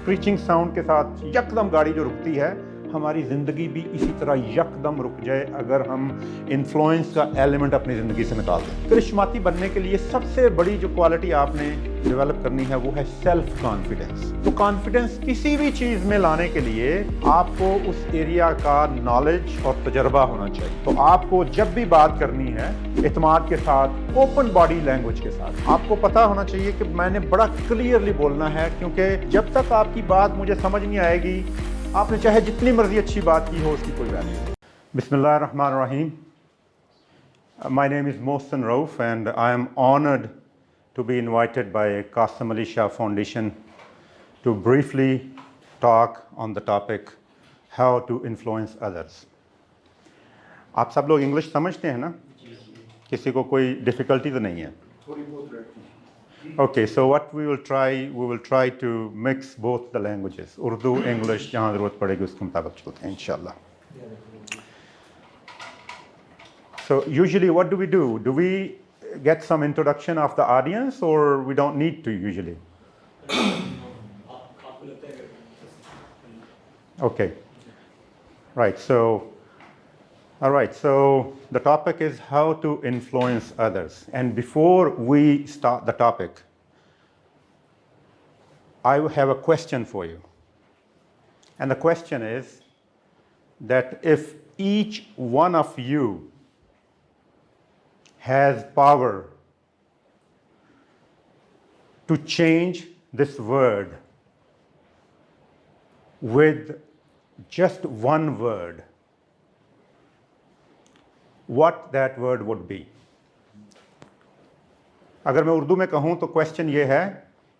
Screeching sound के साथ यकदम गाड़ी जो रुकती है, हमारी ज़िंदगी भी इसी तरह यकदम रुक जाए अगर हम इन्फ्लुएंस का एलिमेंट अपनी ज़िंदगी से निकाल दें। करिश्माती बनने के लिए सबसे बड़ी जो क्वालिटी आपने डेवलप करनी है वो है सेल्फ कॉन्फिडेंस। तो कॉन्फिडेंस किसी भी चीज़ में लाने के लिए आपको उस एरिया का नॉलेज और तजर्बा होना चाहिए। तो आपको जब भी बात करनी है इत्मीनान के साथ, ओपन बॉडी लैंग्वेज के साथ, आपको पता होना चाहिए कि मैंने बड़ा क्लियरली बोलना है, क्योंकि जब तक आपकी बात मुझे समझ नहीं आएगी, आपने चाहे जितनी मर्जी अच्छी बात की हो उसकी कोई वैल्यू नहीं। बिस्मिल्लाहिर्रहमानिर्रहीम। My name is Mohsen Rauf and I am honored to be invited by Qasim Ali Shah Foundation to briefly talk on the topic how to influence others. आप सब लोग इंग्लिश समझते हैं ना? किसी को कोई डिफ़िकल्टी तो नहीं है? Okay, so what we will try to mix both the languages, Urdu, English, जहाँ ज़रूरत पड़ेगी उसके मुताबिक चलते हैं इंशाल्लाह. So usually what do? Do we get some introduction of the audience or we don't need to usually? Okay, right, so the topic is how to influence others. And before we start the topic, I have a question for you. And the question is that if each one of you has power to change this word with just one word, what that word would be. अगर मैं उर्दू में कहूँ तो question ये है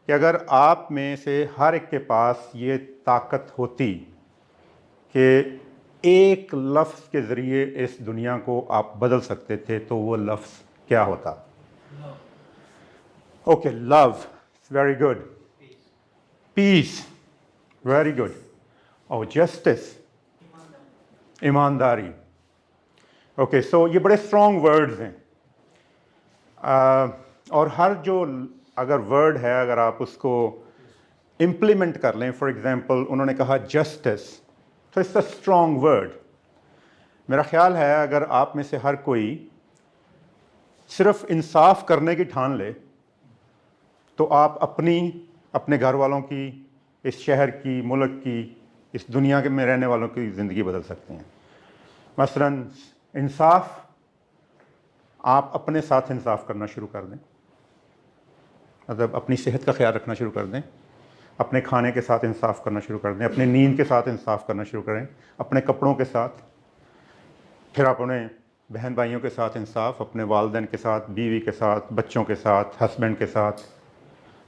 कि अगर आप में से हर एक के पास ये ताकत होती कि एक लफ्ज़ के ज़रिए इस दुनिया को आप बदल सकते थे, तो वो लफ्ज़ क्या होता? Okay, love, very good. Peace, very good. और जस्टिस, ईमानदारी. ओके, सो ये बड़े स्ट्रॉन्ग वर्ड्स हैं. और हर जो अगर वर्ड है, अगर आप उसको इम्प्लीमेंट कर लें, फॉर एग्जांपल उन्होंने कहा जस्टिस, तो इट्स अ स्ट्रॉन्ग वर्ड. मेरा ख्याल है अगर आप में से हर कोई सिर्फ इंसाफ करने की ठान ले, तो आप अपने घर वालों की, इस शहर की, मुल्क की, इस दुनिया के में रहने वालों की ज़िंदगी बदल सकते हैं. मसलन इंसाफ, आप अपने साथ इंसाफ करना शुरू कर दें, मतलब अपनी सेहत का ख्याल रखना शुरू कर दें, अपने खाने के साथ इंसाफ करना शुरू कर दें, अपने नींद के साथ इंसाफ करना शुरू करें, अपने कपड़ों के साथ, फिर अपने बहन भाइयों के साथ इंसाफ, अपने वालिदैन के साथ, बीवी के साथ, बच्चों के साथ, हस्बैंड के साथ,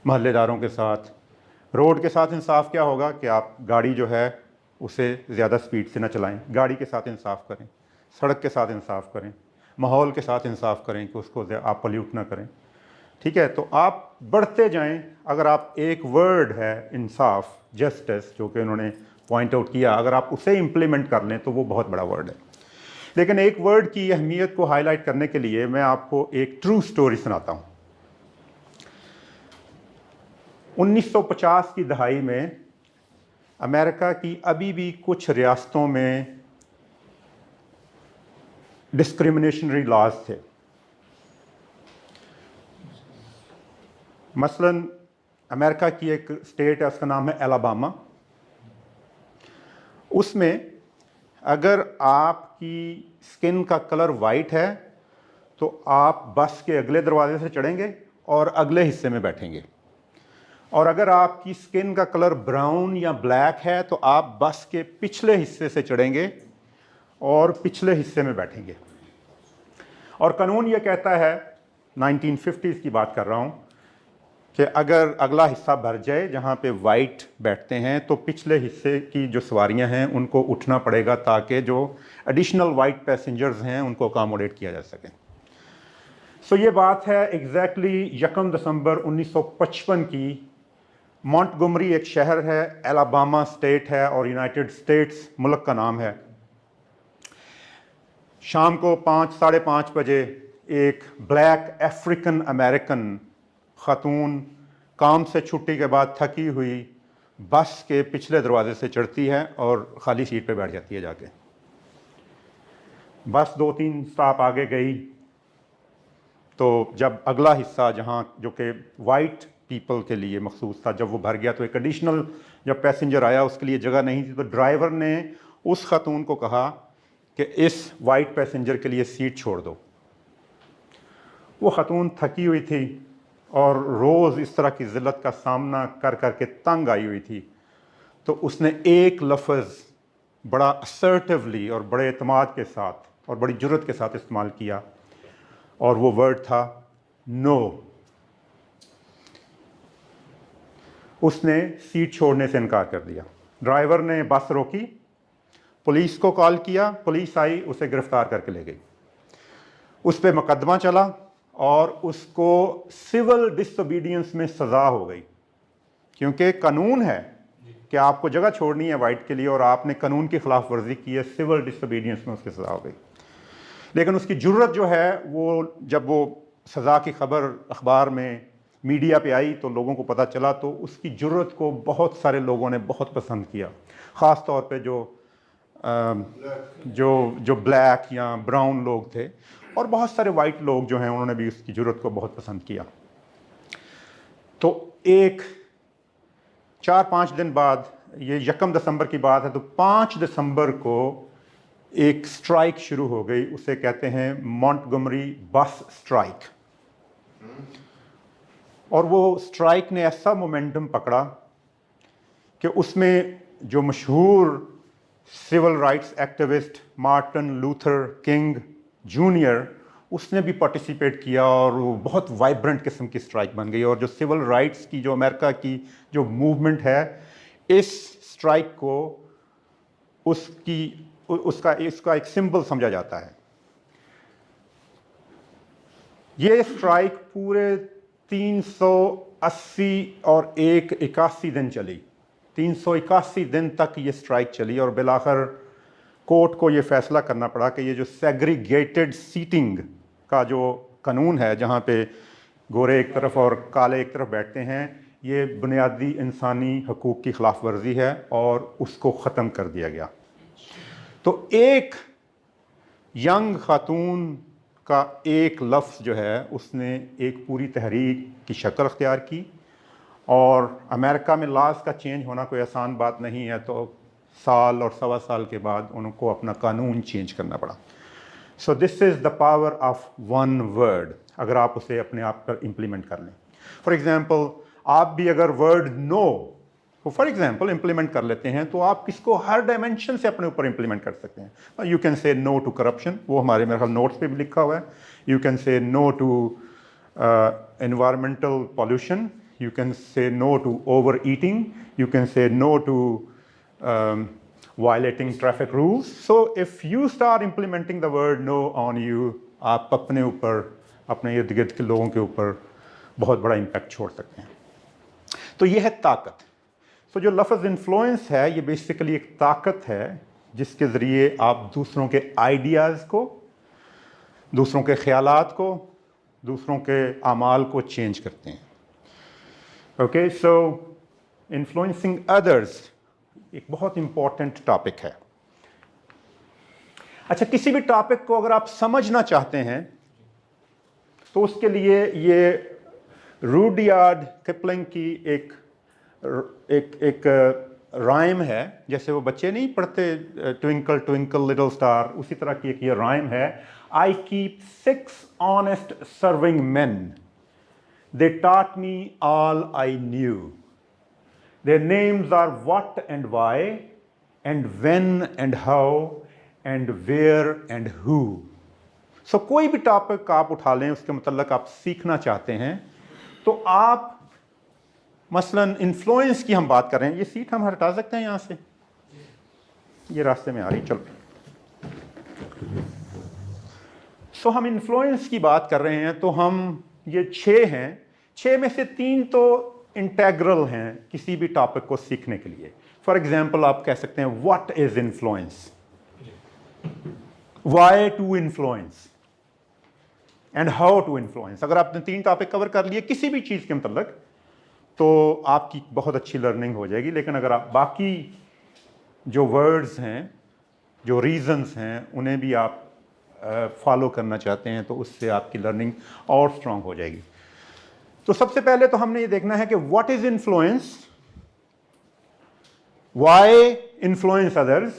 महल्लेदारों के साथ. रोड के साथ इंसाफ क्या होगा कि आप गाड़ी जो है उसे ज़्यादा स्पीड से ना चलाएं, गाड़ी के साथ इंसाफ करें. सड़क के साथ इंसाफ करें, माहौल के साथ इंसाफ करें कि उसको आप पॉल्यूट ना करें. ठीक है, तो आप बढ़ते जाएं. अगर आप एक वर्ड है इंसाफ, जस्टिस, जो कि उन्होंने पॉइंट आउट किया, अगर आप उसे इम्प्लीमेंट कर लें तो वो बहुत बड़ा वर्ड है. लेकिन एक वर्ड की अहमियत को हाईलाइट करने के लिए मैं आपको एक ट्रू स्टोरी सुनाता हूँ. 1950 की दहाई में अमेरिका की अभी भी कुछ रियासतों में डिस्क्रिमिनेशनरी लॉज थे. मसलन अमेरिका की एक स्टेट है, उसका नाम है अलाबामा. उसमें अगर आपकी स्किन का कलर वाइट है तो आप बस के अगले दरवाजे से चढ़ेंगे और अगले हिस्से में बैठेंगे, और अगर आपकी स्किन का कलर ब्राउन या ब्लैक है तो आप बस के पिछले हिस्से से चढ़ेंगे और पिछले हिस्से में बैठेंगे. और कानून ये कहता है, 1950s की बात कर रहा हूँ, कि अगर अगला हिस्सा भर जाए जहाँ पे वाइट बैठते हैं तो पिछले हिस्से की जो सवारियाँ हैं उनको उठना पड़ेगा ताकि जो एडिशनल वाइट पैसेंजर्स हैं उनको अकोमोडेट किया जा सके. सो ये बात है एग्जैक्टली 1 दिसंबर 1955 की. मॉन्टगोमरी एक शहर है, अलाबामा स्टेट है और यूनाइटेड स्टेट्स मुल्क का नाम है. शाम को 5, साढ़े 5 बजे एक ब्लैक अफ्रीकन अमेरिकन ख़ातून काम से छुट्टी के बाद थकी हुई बस के पिछले दरवाजे से चढ़ती है और खाली सीट पे बैठ जाती है जाके। बस 2-3 स्टॉप आगे गई तो जब अगला हिस्सा जहाँ जो कि वाइट पीपल के लिए मखसूस था, जब वो भर गया तो एक एडिशनल जब पैसेंजर आया उसके लिए जगह नहीं थी, तो ड्राइवर ने उस खातून को कहा कि इस वाइट पैसेंजर के लिए सीट छोड़ दो। वो खातून थकी हुई थी और रोज़ इस तरह की ज़िल्लत का सामना कर कर के तंग आई हुई थी, तो उसने एक लफ्ज़ बड़ा असर्टिवली और बड़े एतमाद के साथ और बड़ी जुर्रत के साथ इस्तेमाल किया, और वो वर्ड था नो। उसने सीट छोड़ने से इनकार कर दिया। ड्राइवर ने बस रोकी, पुलिस को कॉल किया, पुलिस आई, उसे गिरफ़्तार करके ले गई। उस पर मुकदमा चला और उसको सिविल डिसोबीडियंस में सज़ा हो गई, क्योंकि कानून है कि आपको जगह छोड़नी है वाइट के लिए और आपने कानून की खिलाफ वर्जी की है, सिविल डिसोबीडियंस में उसकी सज़ा हो गई। लेकिन उसकी जुर्रत जो है वो जब वो सज़ा की खबर अखबार में मीडिया पे आई तो लोगों को पता चला, तो उसकी जुर्रत को बहुत सारे लोगों ने बहुत पसंद किया, ख़ास तौर पे जो ब्लैक या ब्राउन लोग थे, और बहुत सारे वाइट लोग जो हैं उन्होंने भी उसकी जुर्रत को बहुत पसंद किया। तो एक 4-5 दिन बाद, ये 1 दिसंबर की बात है, तो 5 दिसंबर को एक स्ट्राइक शुरू हो गई, उसे कहते हैं मॉन्टगोमरी बस स्ट्राइक। और वो स्ट्राइक ने ऐसा मोमेंटम पकड़ा कि उसमें जो मशहूर civil rights activist Martin Luther King Junior, उसने भी पार्टिसिपेट किया और वो बहुत वाइब्रेंट किस्म की स्ट्राइक बन गई। और जो सिविल राइट्स की जो अमेरिका की जो मूवमेंट है, इस स्ट्राइक को इसका एक सिंबल समझा जाता है। ये स्ट्राइक पूरे 380 और 81 दिन चली। 381 दिन तक ये स्ट्राइक चली और बिलाखिर कोर्ट को ये फैसला करना पड़ा कि ये जो सेग्रीगेटेड सीटिंग का जो कानून है, जहाँ पे गोरे एक तरफ और काले एक तरफ बैठते हैं, ये बुनियादी इंसानी हकूक़ की खिलाफ वर्जी है और उसको ख़त्म कर दिया गया। तो एक यंग खातून का एक लफ्ज़ जो है, उसने एक पूरी तहरीक की शक्ल अख्तियार की। और अमेरिका में लॉज का चेंज होना कोई आसान बात नहीं है, तो साल और सवा साल के बाद उनको अपना कानून चेंज करना पड़ा। So this is the power of one word, अगर आप उसे अपने आप पर इम्प्लीमेंट कर लें। फॉर एग्ज़ाम्पल, आप भी अगर वर्ड नो को फॉर एग्जाम्पल इम्प्लीमेंट कर लेते हैं, तो आप इसको हर डायमेंशन से अपने ऊपर इम्प्लीमेंट कर सकते हैं। You can say no to corruption, वो हमारे मेरे ख्याल नोट्स पे भी लिखा हुआ है। You can say no to environmental pollution, you can say no to overeating, you can say no to violating traffic rules. So if you start implementing the word no on you, आप अपने ऊपर, अपने इर्द गिर्द के लोगों के ऊपर बहुत बड़ा इम्पैक्ट छोड़ सकते हैं। तो ये है ताकत। तो जो लफ्ज़ इन्फ्लुएंस है, ये बेसिकली एक ताकत है जिसके ज़रिए आप दूसरों के आइडियाज़ को, दूसरों के ख़यालात को, दूसरों के आमाल को चेंज करते हैं। ओके, सो इन्फ्लुएंसिंग अदर्स एक बहुत इंपॉर्टेंट टॉपिक है। अच्छा, किसी भी टॉपिक को अगर आप समझना चाहते हैं तो उसके लिए ये रूडयार्ड किपलिंग की एक राइम है। जैसे वो बच्चे नहीं पढ़ते ट्विंकल ट्विंकल लिटिल स्टार, उसी तरह की एक ये राइम है। I keep 6 honest serving man, they taught me all I knew. Their names are what and why, and when and how, and where and who. So कोई भी topic आप उठा लें, उसके मतलब आप सीखना चाहते हैं, तो आप मसलन इन्फ्लुएंस की हम बात कर रहे हैं। ये सीट हम हटा सकते हैं यहाँ से, ये रास्ते में आ रही, चलो। सो हम इन्फ्लुएंस की बात कर रहे हैं, तो हम ये 6 हैं, 6 में से 3 तो इंटेग्रल हैं किसी भी टॉपिक को सीखने के लिए। फॉर एग्जाम्पल, आप कह सकते हैं what is influence, why to influence, and how to influence. अगर आपने 3 टॉपिक कवर कर लिए किसी भी चीज़ के मतलब, تو آپ کی بہت اچھی لرننگ ہو جائے گی. لیکن اگر آپ باقی جو ورڈز ہیں, جو ریزنز ہیں, انہیں بھی آپ فالو کرنا چاہتے ہیں تو اس سے آپ کی لرننگ اور اسٹرانگ ہو جائے گی. تو سب سے پہلے تو ہم نے یہ دیکھنا ہے کہ what is influence, why influence others,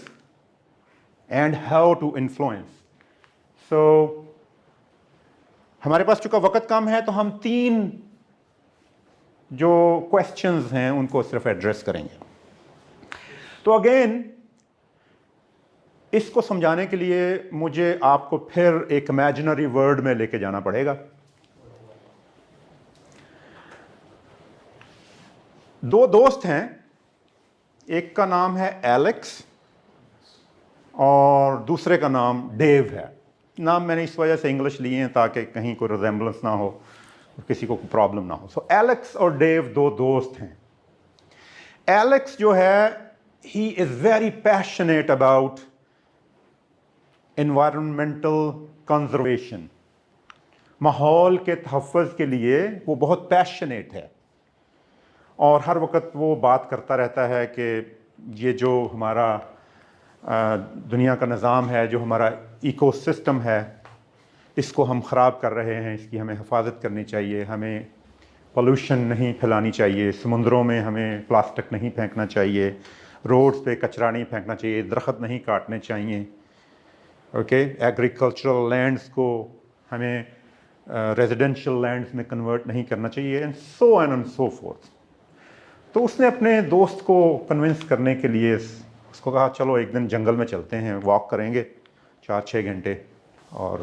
and how to influence. So ہمارے پاس چونکہ وقت کم ہے تو ہم 3 جو کوشچنز ہیں ان کو صرف ایڈریس کریں گے. تو اگین اس کو سمجھانے کے لیے مجھے آپ کو پھر ایک امیجنری ورڈ میں لے کے جانا پڑے گا. 2 دوست ہیں, ایک کا نام ہے ایلیکس اور دوسرے کا نام ڈیو ہے. نام میں نے اس وجہ سے انگلش لیے ہیں تاکہ کہیں کوئی ریزمبلنس نہ ہو, کسی کو کوئی پرابلم نہ ہو. سو ایلیکس اور ڈیو 2 دوست ہیں. ایلیکس جو ہے he is very passionate about environmental conservation. ماحول کے تحفظ کے لیے وہ بہت پیشنیٹ ہے اور ہر وقت وہ بات کرتا رہتا ہے کہ یہ جو ہمارا دنیا کا نظام ہے, جو ہمارا ایکو سسٹم ہے, اس کو ہم خراب کر رہے ہیں, اس کی ہمیں حفاظت کرنی چاہیے, ہمیں پولوشن نہیں پھیلانی چاہیے, سمندروں میں ہمیں پلاسٹک نہیں پھینکنا چاہیے, روڈز پہ کچرا نہیں پھینکنا چاہیے, درخت نہیں کاٹنے چاہیے, اوکے, ایگریکلچرل لینڈز کو ہمیں ریزیڈینشیل لینڈز میں کنورٹ نہیں کرنا چاہیے, and so on and so forth. تو اس نے اپنے دوست کو کنونس کرنے کے لیے اس کو کہا چلو ایک دن جنگل میں چلتے ہیں, واک کریں گے 4-6 گھنٹے اور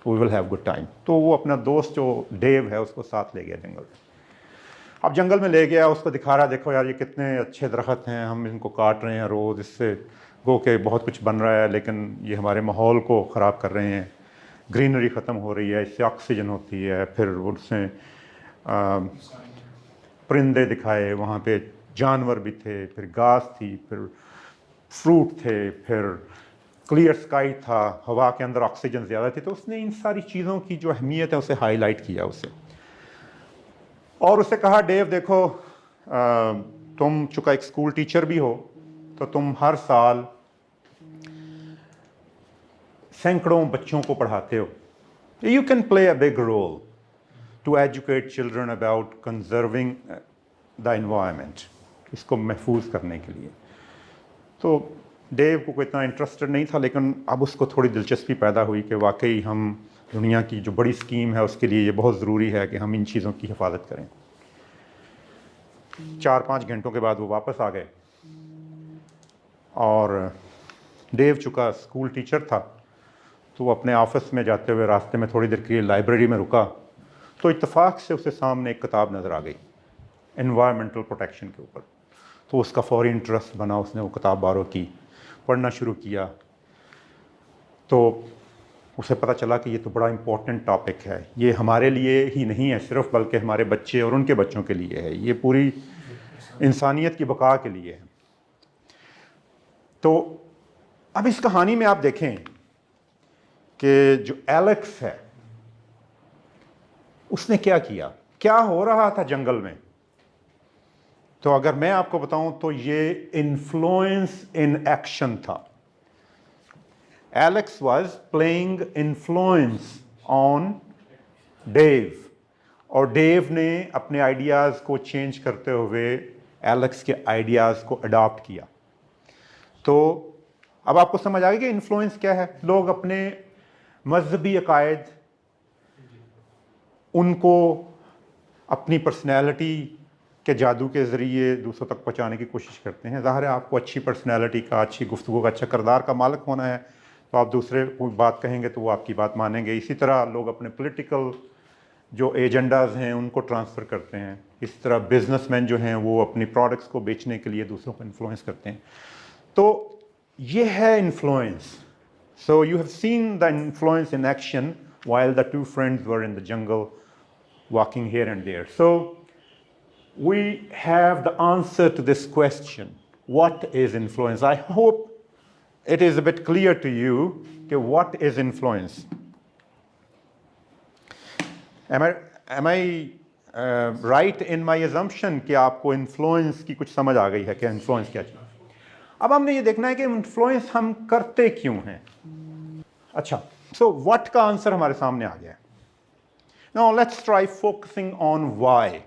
وی ول ہیو گڈ ٹائم. تو وہ اپنا دوست جو ڈیو ہے اس کو ساتھ لے گیا جنگل میں. اب جنگل میں لے گیا, اس کو دکھا رہا دیکھو یار یہ کتنے اچھے درخت ہیں, ہم ان کو کاٹ رہے ہیں روز, اس سے گو کہ بہت کچھ بن رہا ہے لیکن یہ ہمارے ماحول کو خراب کر رہے ہیں, گرینری ختم ہو رہی ہے, اس سے آکسیجن ہوتی ہے. پھر اس سے پرندے دکھائے, وہاں پہ جانور بھی تھے, پھر گھاس تھی, پھر فروٹ تھے, پھر کلیئر سکائی تھا, ہوا کے اندر آکسیجن زیادہ تھی. تو اس نے ان ساری چیزوں کی جو اہمیت ہے اسے ہائی لائٹ کیا اسے, اور اسے کہا ڈیو دیکھو تم چونکہ ایک اسکول ٹیچر بھی ہو تو تم ہر سال سینکڑوں بچوں کو پڑھاتے ہو, you can play a big role to educate children about conserving the environment, اس کو محفوظ کرنے کے لیے. تو ڈیو کو کوئی اتنا انٹرسٹڈ نہیں تھا, لیکن اب اس کو تھوڑی دلچسپی پیدا ہوئی کہ واقعی ہم دنیا کی جو بڑی اسکیم ہے اس کے لیے یہ بہت ضروری ہے کہ ہم ان چیزوں کی حفاظت کریں. 4-5 گھنٹوں کے بعد وہ واپس آ گئے, اور ڈیو چکا اسکول ٹیچر تھا تو وہ اپنے آفس میں جاتے ہوئے راستے میں تھوڑی دیر کے لیے لائبریری میں رکا, تو اتفاق سے اسے سامنے ایک کتاب نظر آ گئی انوائرمنٹل پروٹیکشن کے اوپر. تو اس کا فوری انٹرسٹ بنا, اس نے وہ کتاب بارو کی, پڑھنا شروع کیا. تو اسے پتہ چلا کہ یہ تو بڑا امپورٹنٹ ٹاپک ہے, یہ ہمارے لیے ہی نہیں ہے صرف, بلکہ ہمارے بچے اور ان کے بچوں کے لیے ہے, یہ پوری انسانیت کی بقا کے لیے ہے. تو اب اس کہانی میں آپ دیکھیں کہ جو ایلیکس ہے اس نے کیا کیا, کیا ہو رہا تھا جنگل میں. تو اگر میں آپ کو بتاؤں تو یہ انفلوئنس ان ایکشن تھا. Alex was playing influence on due, اور ڈیو نے اپنے آئیڈیاز کو چینج کرتے ہوئے ایلیکس کے آئیڈیاز کو اڈاپٹ کیا. تو اب آپ کو سمجھ آ گئی کہ انفلوئنس کیا ہے. لوگ اپنے مذہبی عقائد ان کو اپنی پرسنالٹی کے جادو کے ذریعے دوسروں تک پہنچانے کی کوشش کرتے ہیں. ظاہر ہے آپ کو اچھی پرسنالٹی کا, اچھی گفتگو کا, اچھا کردار کا مالک ہونا ہے تو آپ دوسرے کوئی بات کہیں گے تو وہ آپ کی بات مانیں گے. اسی طرح لوگ اپنے پولیٹیکل جو ایجنڈاز ہیں ان کو ٹرانسفر کرتے ہیں. اس طرح بزنس مین جو ہیں وہ اپنی پروڈکٹس کو بیچنے کے لیے دوسروں کو انفلوئنس کرتے ہیں. تو یہ ہے influence. So you have seen the influence in action while the two friends were in the jungle walking here and there. So we have the answer to this question, what is influence? I hope it is a bit clear to you okay, what is influence. Am I right in my assumption कि आपको influence की कुछ समझ आ गई है कि influence क्या चीज़। अब हमने ये देखना है कि इन्फ्लुएंस हम करते क्यों हैं। अच्छा, सो व्हाट का आंसर हमारे सामने आ गया है। Now let's try focusing on why.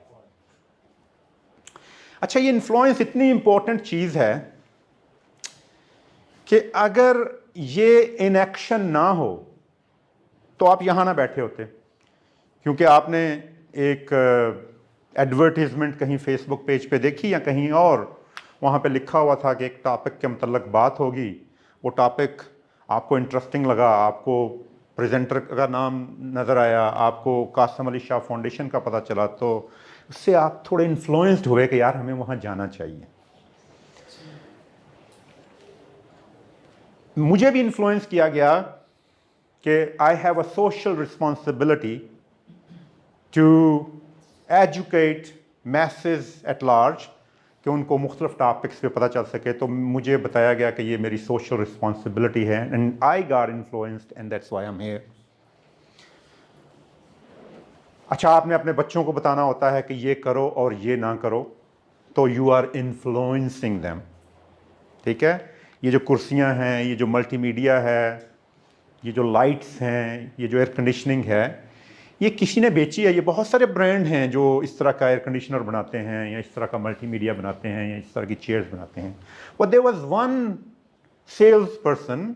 अच्छा, ये इन्फ्लुएंस इतनी इंपॉर्टेंट चीज़ है कि अगर ये इन एक्शन ना हो तो आप यहां ना बैठे होते, क्योंकि आपने एक एडवर्टीजमेंट कहीं फेसबुक पेज पे देखी या कहीं और, वहाँ पे लिखा हुआ था कि एक टॉपिक के मतलब बात होगी, वो टॉपिक आपको इंटरेस्टिंग लगा, आपको प्रेजेंटर का नाम नज़र आया, आपको कासम अली शाह फाउंडेशन का पता चला, तो उससे आप थोड़े इन्फ्लुएंस्ड हुए कि यार हमें वहाँ जाना चाहिए। मुझे भी इन्फ्लुएंस किया गया कि I have a social responsibility to educate masses at large, कि उनको मुख्तलिफ टॉपिक्स पे पता चल सके। तो मुझे बताया गया कि ये मेरी सोशल रिस्पॉन्सिबिलिटी है, and I got influenced and that's why I am here. अच्छा, आपने अपने बच्चों को बताना होता है कि ये करो और ये ना करो, तो यू आर इन्फ्लुएंसिंग देम। ठीक है, ये जो कुर्सियाँ हैं, ये जो मल्टीमीडिया है, ये जो लाइट्स हैं, ये जो एयर कंडीशनिंग है, ये किसी ने बेची है। ये बहुत सारे ब्रांड हैं जो इस तरह का एयर कंडीशनर बनाते हैं, या इस तरह का मल्टीमीडिया बनाते हैं, या इस तरह की चेयर्स बनाते हैं। But there was one sales person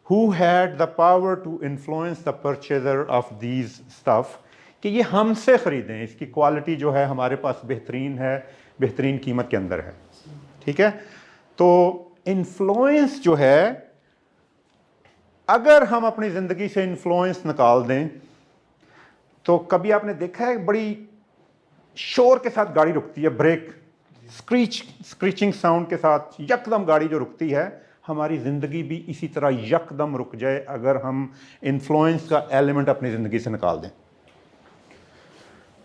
who had the power to influence the purchaser of these stuff कि ये हमसे ख़रीदें, इसकी क्वालिटी जो है हमारे पास बेहतरीन है, बेहतरीन कीमत के अंदर है। ठीक है, तो इन्फ्लुएंस जो है, अगर हम अपनी ज़िंदगी से इन्फ्लुएंस निकाल दें, तो कभी आपने देखा है बड़ी शोर के साथ गाड़ी रुकती है, ब्रेक स्क्रीचिंग साउंड के साथ यकदम गाड़ी जो रुकती है, हमारी ज़िंदगी भी इसी तरह यकदम रुक जाए अगर हम इन्फ्लुएंस का एलिमेंट अपनी ज़िंदगी से निकाल दें।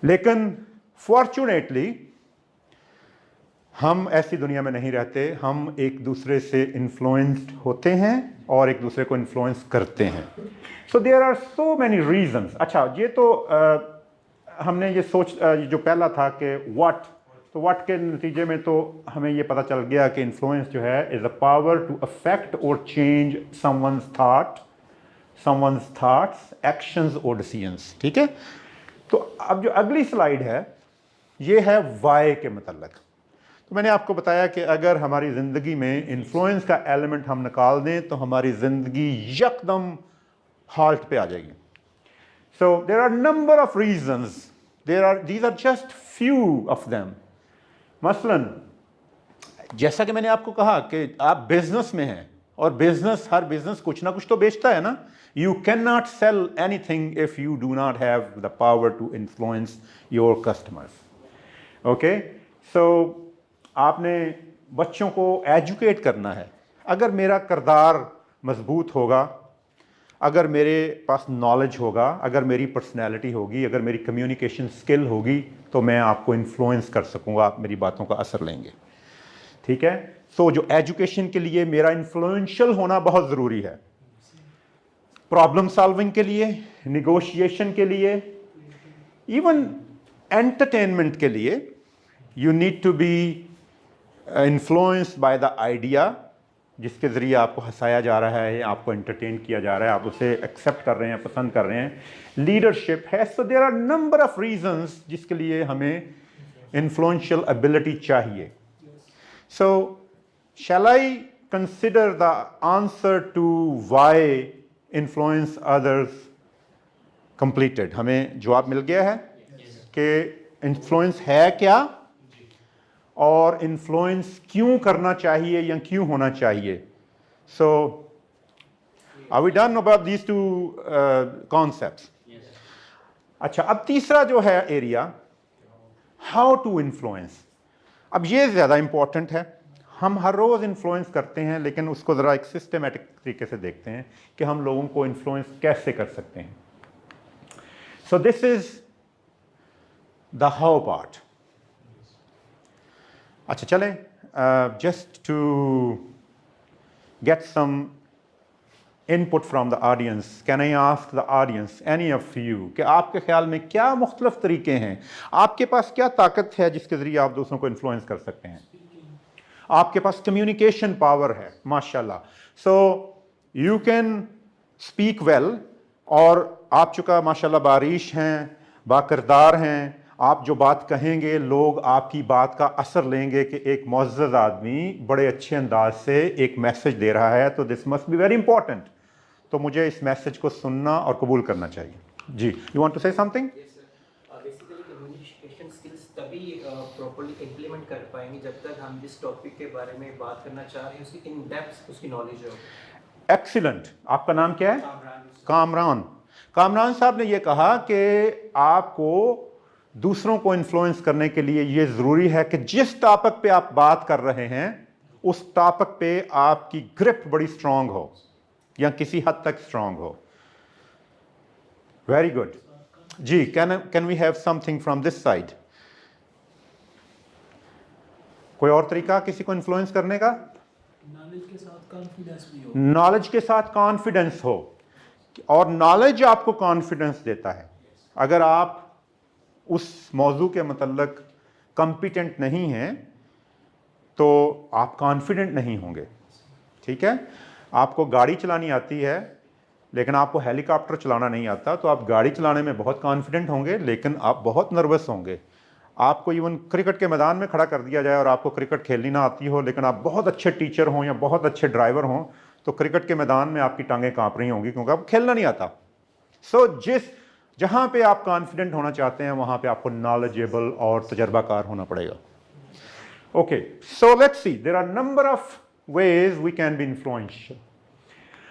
लेकिन फॉर्चुनेटली हम ऐसी दुनिया में नहीं रहते, हम एक दूसरे से इन्फ्लुएंस्ड होते हैं और एक दूसरे को इन्फ्लुएंस करते हैं। So there are so many reasons. अच्छा, ये तो हमने ये जो पहला था कि व्हाट, तो व्हाट के नतीजे में तो हमें ये पता चल गया कि इन्फ्लुएंस जो है is a power to affect और चेंज समवन्स थॉट्स, एक्शंस और डिसीजंस। ठीक है, तो अब जो अगली स्लाइड है ये है वाई के मतलब। तो मैंने आपको बताया कि अगर हमारी ज़िंदगी में इन्फ्लुएंस का एलिमेंट हम निकाल दें तो हमारी ज़िंदगी यकदम हाल्ट पे आ जाएगी। So there are number of reasons, these are just few of them. मसलन जैसा कि मैंने आपको कहा कि आप बिजनेस में हैं, और हर बिजनेस कुछ ना कुछ तो बेचता है ना। You can not sell anything if you do not have the power to influence your customers. Okay, so आपने बच्चों को एजुकेट करना है। अगर मेरा किरदार मजबूत होगा, अगर मेरे पास नॉलेज होगा, अगर मेरी पर्सनैलिटी होगी, अगर मेरी कम्युनिकेशन स्किल होगी, तो मैं आपको इन्फ्लुएंस कर सकूंगा, आप मेरी बातों का असर लेंगे। ठीक है, सो जो एजुकेशन के लिए मेरा इन्फ्लुएंशियल होना बहुत ज़रूरी है, प्रॉब्लम सॉल्विंग के लिए, निगोशिएशन के लिए, इवन एंटरटेनमेंट के लिए, you need to be influenced by the idea, जिसके ज़रिए आपको हंसाया जा रहा है, आपको एंटरटेन किया जा रहा है, आप उसे एक्सेप्ट कर रहे हैं, पसंद कर रहे हैं। लीडरशिप है। So there are number of reasons जिसके लिए हमें इन्फ्लुएंशियल एबिलिटी चाहिए। So shall I consider the answer to why influence others completed. हमें जवाब मिल गया है कि इन्फ्लुएंस है क्या और इन्फ्लुएंस क्यों करना चाहिए या क्यों होना चाहिए। So are we done about these two concepts? अच्छा, अब तीसरा जो है एरिया, हाउ टू इन्फ्लुएंस। अब ये ज़्यादा इंपॉर्टेंट है। हम हर रोज़ इन्फ्लुएंस करते हैं, लेकिन उसको ज़रा एक सिस्टमेटिक तरीके से देखते हैं कि हम लोगों को इन्फ्लुएंस कैसे कर सकते हैं। So this is the how part. अच्छा, चलें, just to get some input from the audience. Can I ask the audience, any of you, کہ آپ کے خیال میں کیا مختلف طریقے ہیں, آپ کے پاس کیا طاقت ہے جس کے ذریعے آپ دوسروں کو انفلوئنس کر سکتے ہیں؟ آپ کے پاس کمیونیکیشن پاور ہے ماشاءاللہ. So you can speak well, اور آپ چکا ماشاءاللہ باریش ہیں, با کردار ہیں, آپ جو بات کہیں گے لوگ آپ کی بات کا اثر لیں گے کہ ایک معزز آدمی بڑے اچھے انداز سے ایک میسج دے رہا ہے, تو this must be very important. تو مجھے اس میسج کو سننا اور قبول کرنا چاہیے. جی, یو وانٹ ٹو سے some thing? Basically communication skills تبھی پراپرلی امپلیمنٹ کر پائیں گے جب تک ہم جس ٹاپک کے بارے میں بات کرنا چاہ رہے ہیں اس کی ان ڈیپتھ اس کی نالج ہو. ایکسیلنٹ. آپ کا نام کیا ہے؟ کامران. کامران صاحب نے یہ کہا کہ آپ کو دوسروں کو انفلوئنس کرنے کے لیے یہ ضروری ہے کہ جس ٹاپک پہ آپ بات کر رہے ہیں اس ٹاپک پہ آپ کی گرپ بڑی اسٹرانگ ہو یا کسی حد تک اسٹرانگ ہو. Very good. جی, can we have something from this side? کوئی اور طریقہ کسی کو انفلوئنس کرنے کا؟ نالج کے ساتھ کانفیڈنس بھی ہو. نالج کے ساتھ کانفیڈنس ہو, اور نالج آپ کو کانفیڈنس دیتا ہے. اگر آپ اس موضوع کے متعلق کمپیٹنٹ نہیں ہیں تو آپ کانفیڈنٹ نہیں ہوں گے. ٹھیک ہے, آپ کو گاڑی چلانی آتی ہے لیکن آپ کو ہیلی کاپٹر چلانا نہیں آتا, تو آپ گاڑی چلانے میں بہت کانفیڈنٹ ہوں گے لیکن آپ بہت نروس ہوں گے. آپ کو ایون کرکٹ کے میدان میں کھڑا کر دیا جائے اور آپ کو کرکٹ کھیلنی نہ آتی ہو لیکن آپ بہت اچھے ٹیچر ہوں یا بہت اچھے ڈرائیور ہوں, تو کرکٹ کے میدان میں آپ کی ٹانگیں کانپ رہی ہوں گی کیونکہ آپ کھیلنا نہیں آتا. سو جہاں پہ آپ کانفیڈنٹ ہونا چاہتے ہیں وہاں پہ آپ کو نالجیبل اور تجربہ کار ہونا پڑے گا. Okay, so let's see, there are number of ways we can be influential.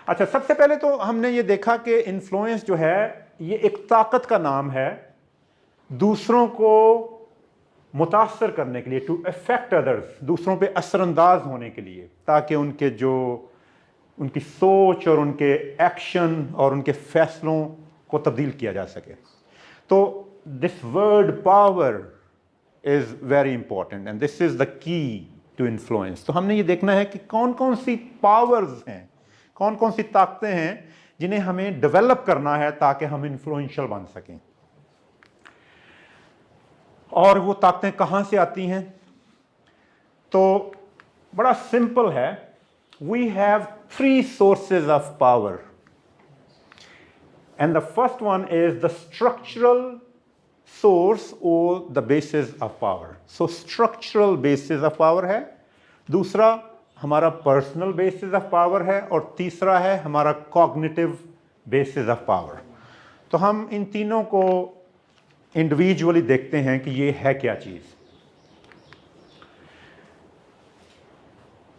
اچھا, سب سے پہلے تو ہم نے یہ دیکھا کہ انفلوئنس جو ہے یہ ایک طاقت کا نام ہے دوسروں کو متاثر کرنے کے لیے, ٹو افیکٹ ادرس, دوسروں پہ اثر انداز ہونے کے لیے, تاکہ ان کی سوچ اور ان کے ایکشن اور ان کے فیصلوں کو تبدیل کیا جا سکے. تو this word power is very important and this is the key to influence. تو ہم نے یہ دیکھنا ہے کہ کون کون سی پاورز ہیں, کون کون سی طاقتیں ہیں جنہیں ہمیں ڈیولپ کرنا ہے تاکہ ہم انفلوئنشل بن سکیں. اور وہ طاقتیں کہاں سے آتی ہیں؟ تو بڑا سمپل ہے. We have 3 sources of power and the first one is the structural source اور the bases of power. So structural bases of power ہے, دوسرا ہمارا پرسنل بیسز آف پاور ہے, اور تیسرا ہے ہمارا کوگنیٹو بیسز آف پاور. تو ہم ان تینوں کو انڈیویجولی دیکھتے ہیں کہ یہ ہے کیا چیز.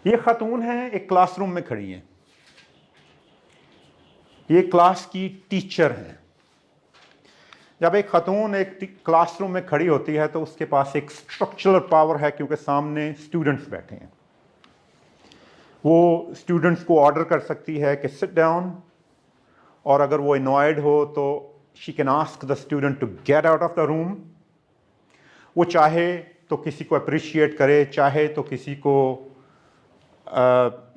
یہ خاتون ہیں, ایک کلاس روم میں کھڑی ہیں, یہ کلاس کی ٹیچر ہیں. جب ایک خاتون ایک کلاس روم میں کھڑی ہوتی ہے تو اس کے پاس ایک اسٹرکچرل پاور ہے کیونکہ سامنے اسٹوڈنٹس بیٹھے ہیں. وہ اسٹوڈنٹس کو آرڈر کر سکتی ہے کہ سٹ ڈاؤن, اور اگر وہ انوائڈ ہو تو she can ask the student to get out of the room. وہ چاہے تو کسی کو اپریشیٹ کرے, چاہے تو کسی کو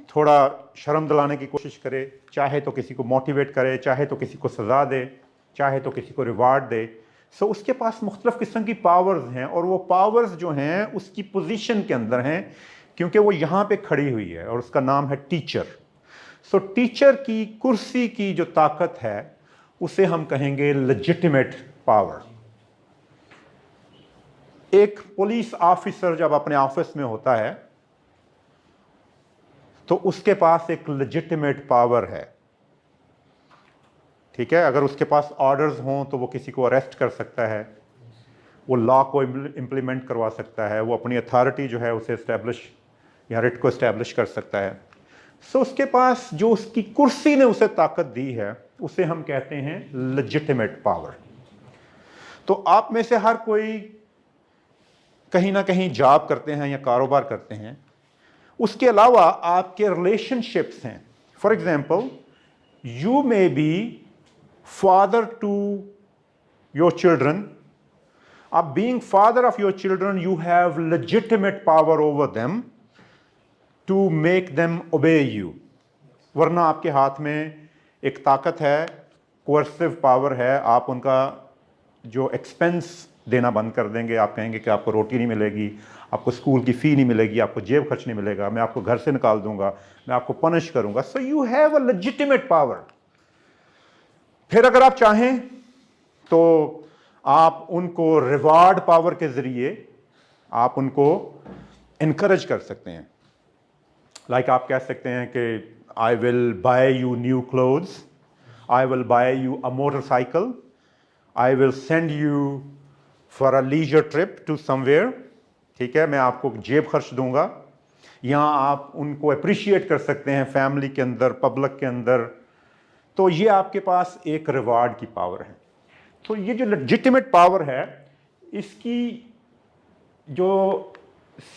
تھوڑا شرم دلانے کی کوشش کرے, چاہے تو کسی کو موٹیویٹ کرے, چاہے تو کسی کو سزا دے, چاہے تو کسی کو ریوارڈ دے. سو اس کے پاس مختلف قسم کی پاورز ہیں, اور وہ پاورز جو ہیں اس کی پوزیشن کے اندر ہیں کیونکہ وہ یہاں پہ کھڑی ہوئی ہے, اور اس کا نام ہے ٹیچر. سو ٹیچر کی کرسی کی جو طاقت ہے اسے ہم کہیں گے لیجٹیمیٹ پاور. ایک پولیس آفیسر جب اپنے آفس میں ہوتا ہے تو اس کے پاس ایک لیجٹیمیٹ پاور ہے. ٹھیک ہے, اگر اس کے پاس آرڈرز ہوں تو وہ کسی کو اریسٹ کر سکتا ہے, وہ لا کو امپلیمنٹ کروا سکتا ہے, وہ اپنی اتھارٹی جو ہے اسے اسٹیبلش یا رٹ کو اسٹیبلش کر سکتا ہے. سو اس کے پاس جو اس کی کرسی نے اسے طاقت دی ہے اسے ہم کہتے ہیں لیجٹیمیٹ پاور. تو آپ میں سے ہر کوئی کہیں نہ کہیں جاب کرتے ہیں یا کاروبار کرتے ہیں, اس کے علاوہ آپ کے ریلیشن شپس ہیں. For example, you may be father to your children. آپ being father of your children you have legitimate power over them to make them obey you. ورنہ آپ کے ہاتھ میں एक ताकत है, कोर्सिव पावर है, आप उनका जो एक्सपेंस देना बंद कर देंगे, आप कहेंगे कि आपको रोटी नहीं मिलेगी, आपको स्कूल की फ़ी नहीं मिलेगी, आपको जेब खर्च नहीं मिलेगा, मैं आपको घर से निकाल दूंगा, मैं आपको पनिश करूंगा। So you have a legitimate power. फिर अगर आप चाहें तो आप उनको रिवार्ड पावर के ज़रिए आप उनको इनकरेज कर सकते हैं। लाइक आप कह सकते हैं कि I will buy you new clothes, I will buy you a motorcycle, I will send you for a leisure trip to somewhere. ठीक है, मैं आपको जेब खर्च दूंगा। यहाँ आप उनको अप्रिशिएट कर सकते हैं फैमिली के अंदर, पब्लिक के अंदर। तो ये आपके पास एक रिवार्ड की पावर है। तो ये जो लेजिटिमेट पावर है, इसकी जो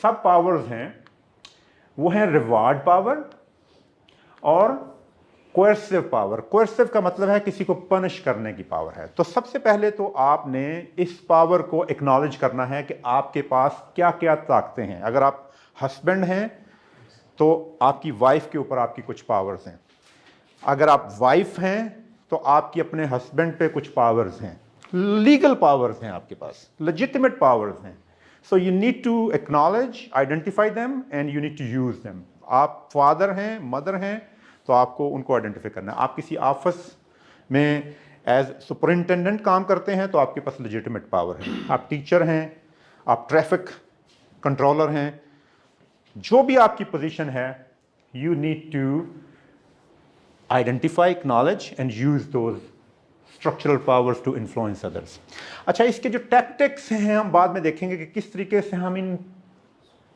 सब पावर्स हैं वो हैं रिवार्ड पावर और कोएर्सिव पावर। कोएर्सिव का मतलब है किसी को पनिश करने की पावर है। तो सबसे पहले तो आपने इस पावर को एक्नॉलेज करना है कि आपके पास क्या क्या ताकतें हैं। अगर आप हस्बैंड हैं तो आपकी वाइफ के ऊपर आपकी कुछ पावर्स हैं। अगर आप वाइफ हैं तो आपकी अपने हस्बैंड पे कुछ पावर्स हैं, लीगल पावर्स हैं आपके पास, लेजिटिमेट पावर्स हैं। So you need to acknowledge, identify them and you need to use them. आप फादर हैं, मदर हैं, तो आपको उनको आइडेंटिफाई करना है। आप किसी ऑफिस में एज सुपरिंटेंडेंट काम करते हैं तो आपके पास लेजिटिमेट पावर है। आप टीचर हैं, आप ट्रैफिक कंट्रोलर हैं, जो भी आपकी पोजीशन है, you need to identify, acknowledge and use those structural powers to influence others. अच्छा, इसके जो टैक्टिक्स हैं हम बाद में देखेंगे कि किस तरीके से हम इन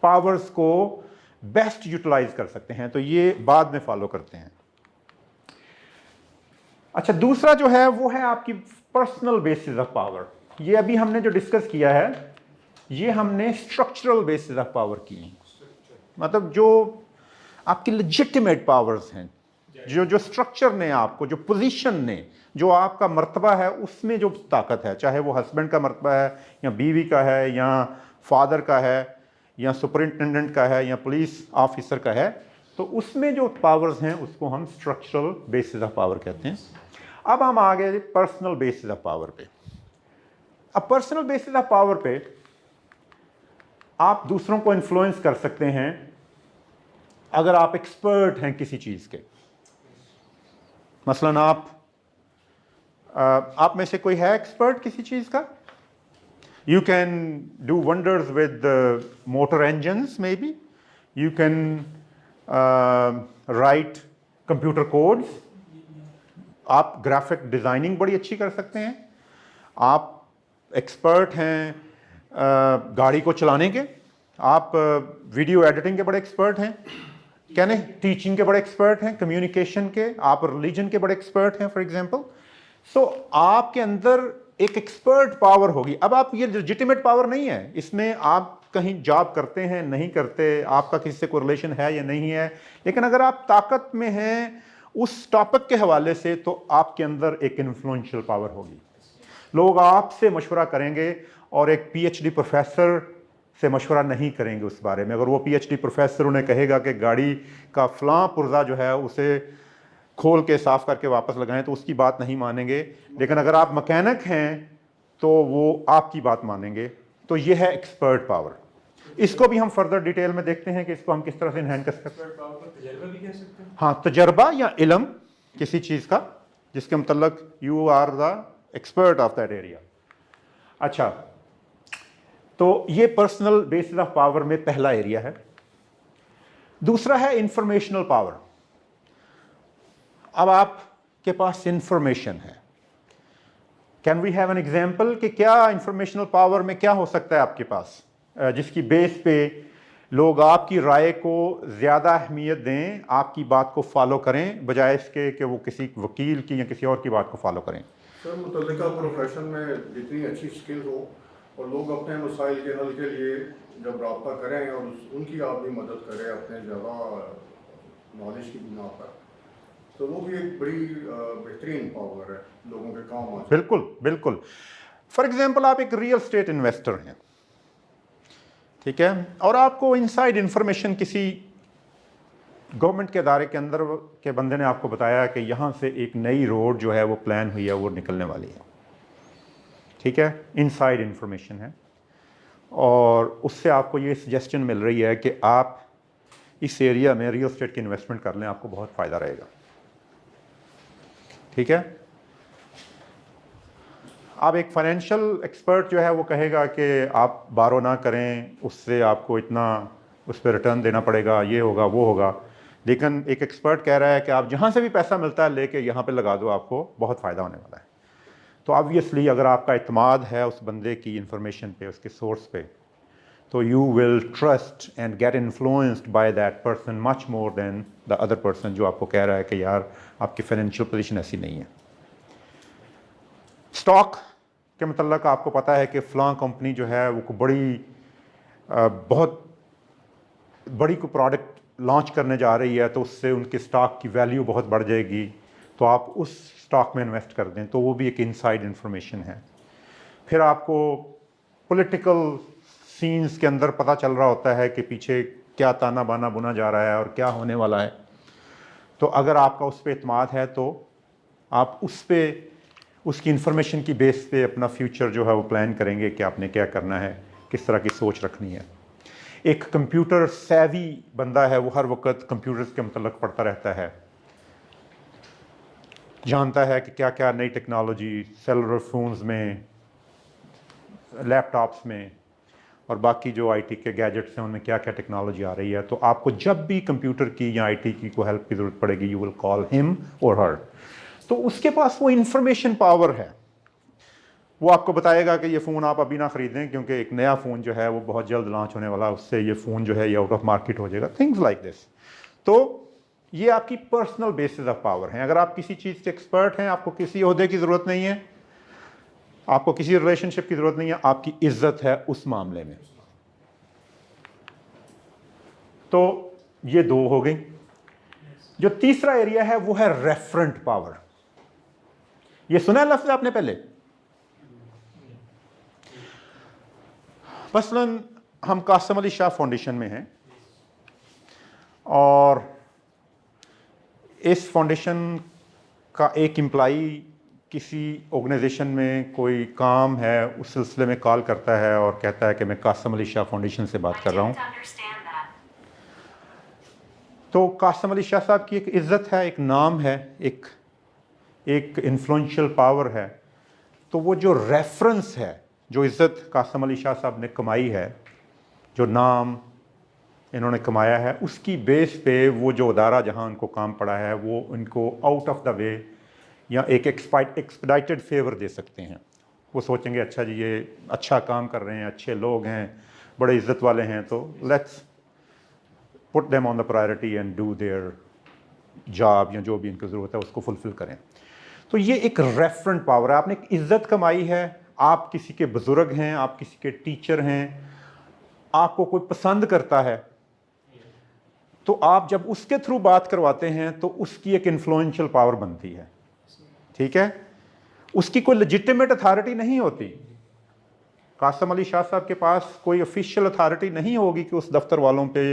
पावर्स को बेस्ट यूटिलाइज कर सकते हैं, तो ये बाद में फॉलो करते हैं। अच्छा, दूसरा जो है वो है आपकी पर्सनल बेसिस ऑफ पावर। ये अभी हमने जो डिस्कस किया है, ये हमने स्ट्रक्चरल बेसिस ऑफ पावर की है। मतलब जो आपकी लेजिटिमेट पावर्स हैं, जो स्ट्रक्चर ने आपको, जो पोजीशन ने, जो आपका मर्तबा है, उसमें जो ताकत है, चाहे वो हस्बैंड का मर्तबा है या बीवी का है या फादर का है या सुपरिंटेंडेंट का है या पुलिस ऑफिसर का है, तो उसमें जो पावर्स हैं उसको हम स्ट्रक्चरल बेसिस ऑफ पावर कहते हैं। अब हम आ गए पर्सनल बेसिस ऑफ पावर पे। अब पर्सनल बेसिस ऑफ पावर पे आप दूसरों को इन्फ्लुएंस कर सकते हैं अगर आप एक्सपर्ट हैं किसी चीज़ के। मसलन आप में से कोई है एक्सपर्ट किसी चीज़ का? You can do wonders with motor engines, maybe. You can write computer codes. आप ग्राफिक डिज़ाइनिंग बड़ी अच्छी कर सकते हैं। आप एक्सपर्ट हैं गाड़ी को चलाने के। आप वीडियो एडिटिंग के बड़े एक्सपर्ट हैं, क्या नहीं, टीचिंग के बड़े एक्सपर्ट हैं, कम्युनिकेशन के, आप रिलीजन के बड़े एक्सपर्ट हैं फॉर एग्जांपल। सो आपके अंदर एक एक्सपर्ट पावर होगी। अब आप, ये लेजिटिमेट पावर नहीं है, इसमें आप कहीं जॉब करते हैं नहीं करते, आपका किसी से कोई रिलेशन है या नहीं है, लेकिन अगर आप ताकत में हैं उस टॉपिक के हवाले से तो आपके अंदर एक इन्फ्लुएंशियल पावर होगी। लोग आपसे मशवरा करेंगे और एक पीएचडी प्रोफेसर से मशवरा नहीं करेंगे उस बारे में। अगर वो पीएचडी प्रोफेसर उन्हें कहेगा कि गाड़ी का फलां पुर्जा जो है उसे खोल के साफ करके वापस लगाएं, तो उसकी बात नहीं मानेंगे। लेकिन अगर आप मैकेनिक हैं तो वो आपकी बात मानेंगे। तो ये है एक्सपर्ट पावर। इसको भी हम फर्दर डिटेल में देखते हैं कि इसको हम किस तरह से इन्हांस कर सकते हैं। तजर्बा भी कह सकते हैं। हाँ, तजर्बा या इल्म किसी चीज़ का जिसके मतलब you are the expert of that area. अच्छा, तो ये पर्सनल बेसिस ऑफ पावर में पहला एरिया है। दूसरा है इंफॉर्मेशनल पावर। अब आपके पास इंफॉर्मेशन है। Can we have an example कि क्या इंफॉर्मेशनल पावर में क्या हो सकता है आपके पास जिसकी बेस पे लोग आपकी राय को ज़्यादा अहमियत दें, आपकी बात को फॉलो करें बजाय इसके कि वो किसी वकील की या किसी और की बात को फॉलो करें। सर, मुतल्लिका प्रोफेशन में जितनी अच्छी स्किल हो और लोग अपने मसाइल के हल के लिए जब रब्ता करें और उनकी आप भी मदद करें अपने ज़्यादा नॉलेज की बिना पर, तो वो भी एक बड़ी बेहतरीन पावर है, लोगों के काम आ। बिल्कुल बिल्कुल। फॉर एग्जांपल, आप एक रियल एस्टेट इन्वेस्टर हैं, ठीक है, और आपको इनसाइड इंफॉर्मेशन किसी गवर्नमेंट के अदारे के अंदर के बंदे ने आपको बताया कि यहाँ से एक नई रोड जो है वो प्लान हुई है, वो निकलने वाली है, ठीक है, इनसाइड इंफॉर्मेशन है, और उससे आपको ये सजेशन मिल रही है कि आप इस एरिया में रियल एस्टेट की इन्वेस्टमेंट कर लें, आपको बहुत फ़ायदा रहेगा, ठीक है। अब एक फाइनेंशियल एक्सपर्ट जो है वो कहेगा कि आप बारो ना करें, उससे आपको इतना उस पर रिटर्न देना पड़ेगा, ये होगा वो होगा, लेकिन एक एक्सपर्ट कह रहा है कि आप जहाँ से भी पैसा मिलता है लेके यहाँ पे लगा दो, आपको बहुत फ़ायदा होने वाला है। तो ऑब्वियसली अगर आपका इत्मीनान है उस बंदे की इंफॉर्मेशन पे, उसके सोर्स पे, तो you will trust and get influenced by that person much more than the other person जो आपको कह रहा है कि यार आपकी फाइनेंशियल पोजीशन ऐसी नहीं है। स्टॉक के मतलब आपको पता है कि फ़लाँ कंपनी जो है वो बहुत बड़ी कोई प्रोडक्ट लॉन्च करने जा रही है, तो उससे उनके स्टॉक की वैल्यू बहुत बढ़ जाएगी, तो आप उस स्टॉक में इन्वेस्ट कर दें, तो वो भी एक इनसाइड इंफॉर्मेशन है। फिर आपको पॉलिटिकल सीन्स के अंदर पता चल रहा होता है कि पीछे क्या ताना बाना बुना जा रहा है और क्या होने वाला है, तो अगर आपका उस पर इत्मीनान है तो आप उस पर उसकी इंफॉर्मेशन की बेस पे अपना फ्यूचर जो है वो प्लान करेंगे कि आपने क्या करना है, किस तरह की सोच रखनी है। एक कंप्यूटर सेवी बंदा है, वो हर वक्त कंप्यूटर्स के मतलब पढ़ता रहता है, जानता है कि क्या क्या नई टेक्नोलॉजी सेलुलर फ़ोन्स में, लैपटॉप्स में और बाकी जो आईटी के गैजेट्स हैं उनमें क्या क्या टेक्नोलॉजी आ रही है। तो आपको जब भी कंप्यूटर की या आईटी की कोई हेल्प की ज़रूरत पड़ेगी, यू विल कॉल हिम और हर। तो उसके पास वो इंफॉर्मेशन पावर है, वो आपको बताएगा कि ये फ़ोन आप अभी ना ख़रीदें क्योंकि एक नया फ़ोन जो है वो बहुत जल्द लॉन्च होने वाला है, उससे ये फ़ोन जो है ये आउट ऑफ मार्केट हो जाएगा, थिंग्स लाइक दिस। तो ये आपकी पर्सनल बेसिस ऑफ पावर हैं। अगर आप किसी चीज़ के एक्सपर्ट हैं, आपको किसी ओहदे की ज़रूरत नहीं है, आपको किसी रिलेशनशिप की ज़रूरत नहीं है, आपकी इज्जत है उस मामले में। तो ये दो हो गई। जो तीसरा एरिया है वो है रेफरेंट पावर। ये सुना है लफ्ज़ आपने पहले? मसलन हम कासिम अली शाह फाउंडेशन में हैं और इस फाउंडेशन का एक एम्प्लॉई किसी ऑर्गेनाइजेशन में कोई काम है उस सिलसिले में कॉल करता है और कहता है कि मैं कासिम अली शाह फाउंडेशन से बात कर रहा हूँ। तो कासिम अली शाह साहब की एक इज़्ज़त है, एक नाम है, एक इन्फ्लुएंशियल पावर है। तो वो जो रेफरेंस है, जो इज़्ज़त कासिम अली शाह साहब ने कमाई है, जो नाम इन्होंने कमाया है, उसकी बेस पे वो जो अदारा जहाँ उनको काम पड़ा है वो उनको आउट ऑफ द वे या एक एक्सपेडाइटेड फेवर दे सकते हैं। वो सोचेंगे अच्छा जी ये अच्छा काम कर रहे हैं, अच्छे लोग हैं, बड़े इज़्ज़त वाले हैं, तो let's put them on the priority and do their job, या जो भी इनको ज़रूरत है उसको फुलफ़िल करें। तो ये एक रेफरेंट पावर है। आपने एक इज़्ज़त कमाई है, आप किसी के बुज़ुर्ग हैं, आप किसी के टीचर हैं, आपको कोई पसंद करता है, तो आप जब उसके थ्रू बात करवाते हैं तो उसकी एक इन्फ्लुएंशियल पावर बनती है, ठीक है। उसकी कोई लेजिटिमेट अथॉरिटी नहीं होती। कासिम अली शाह साहब के पास कोई ऑफिशियल अथॉरिटी नहीं होगी कि उस दफ्तर वालों पे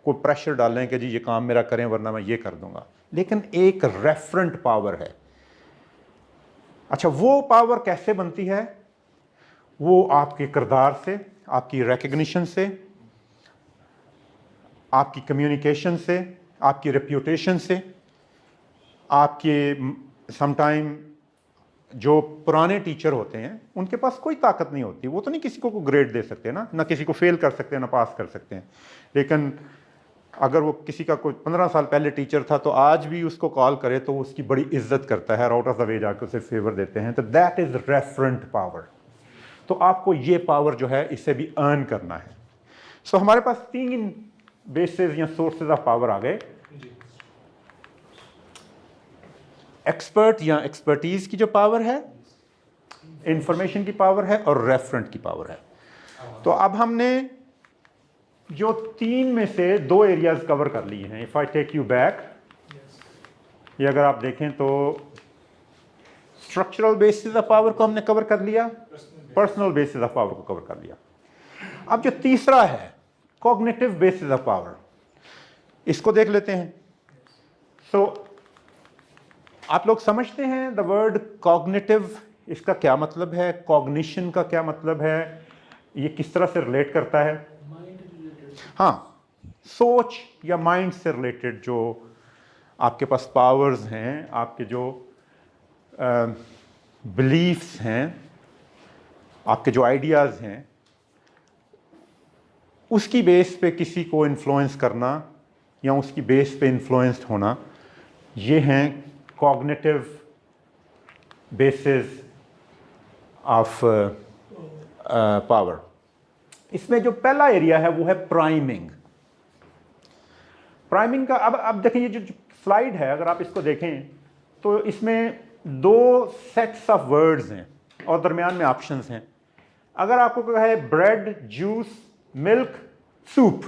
कोई प्रेशर डालें कि जी ये काम मेरा करें वरना मैं ये कर दूंगा, लेकिन एक रेफरेंट पावर है। अच्छा, वो पावर कैसे बनती है? वो आपके किरदार से, आपकी रिकग्निशन से, आपकी कम्युनिकेशन से, आपकी रेप्यूटेशन से, आपके समटाइम जो पुराने टीचर होते हैं उनके पास कोई ताकत नहीं होती, वो तो नहीं किसी को ग्रेड दे सकते ना किसी को फेल कर सकते हैं, ना पास कर सकते हैं। लेकिन अगर वो किसी का कोई 15 साल पहले टीचर था तो आज भी उसको कॉल करे तो उसकी बड़ी इज्जत करता है, आउट ऑफ द वे जाकर उसे फेवर देते हैं। तो दैट इज़ रेफरेंट पावर। तो आपको ये पावर जो है इसे भी अर्न करना है। सो हमारे पास 3 बेसिस या सोर्सेज ऑफ पावर आ गए। एक्सपर्ट या एक्सपर्टीज की जो पावर है, इंफॉर्मेशन की पावर है, और रेफरेंट की पावर है। तो अब हमने जो 3 में से 2 एरियाज कवर कर लिए हैं। If I take you back, ये अगर आप देखें तो स्ट्रक्चरल बेसिस ऑफ पावर को हमने कवर कर लिया, पर्सनल बेसिस ऑफ पावर को कवर कर लिया। अब जो तीसरा है कॉग्निटिव बेसिस ऑफ पावर, इसको देख लेते हैं। सो आप लोग समझते हैं द वर्ड कॉग्निटिव, इसका क्या मतलब है, कॉग्निशन का क्या मतलब है, ये किस तरह से रिलेट करता है? Mind related. हाँ, सोच या माइंड से रिलेटेड जो आपके पास पावर्स हैं, आपके जो बिलीफ्स हैं, आपके जो आइडियाज़ हैं, उसकी बेस पे किसी को इन्फ्लुएंस करना या उसकी बेस पे इन्फ्लुएंस्ड होना, ये हैं कॉग्निटिव बेसिस ऑफ पावर। इसमें जो पहला एरिया है वो है प्राइमिंग। प्राइमिंग का अब देखें, ये जो स्लाइड है अगर आप इसको देखें तो इसमें दो सेट्स ऑफ वर्ड्स हैं और दरमियान में ऑप्शंस हैं। अगर आपको कहा है ब्रेड, जूस, मिल्क, सूप,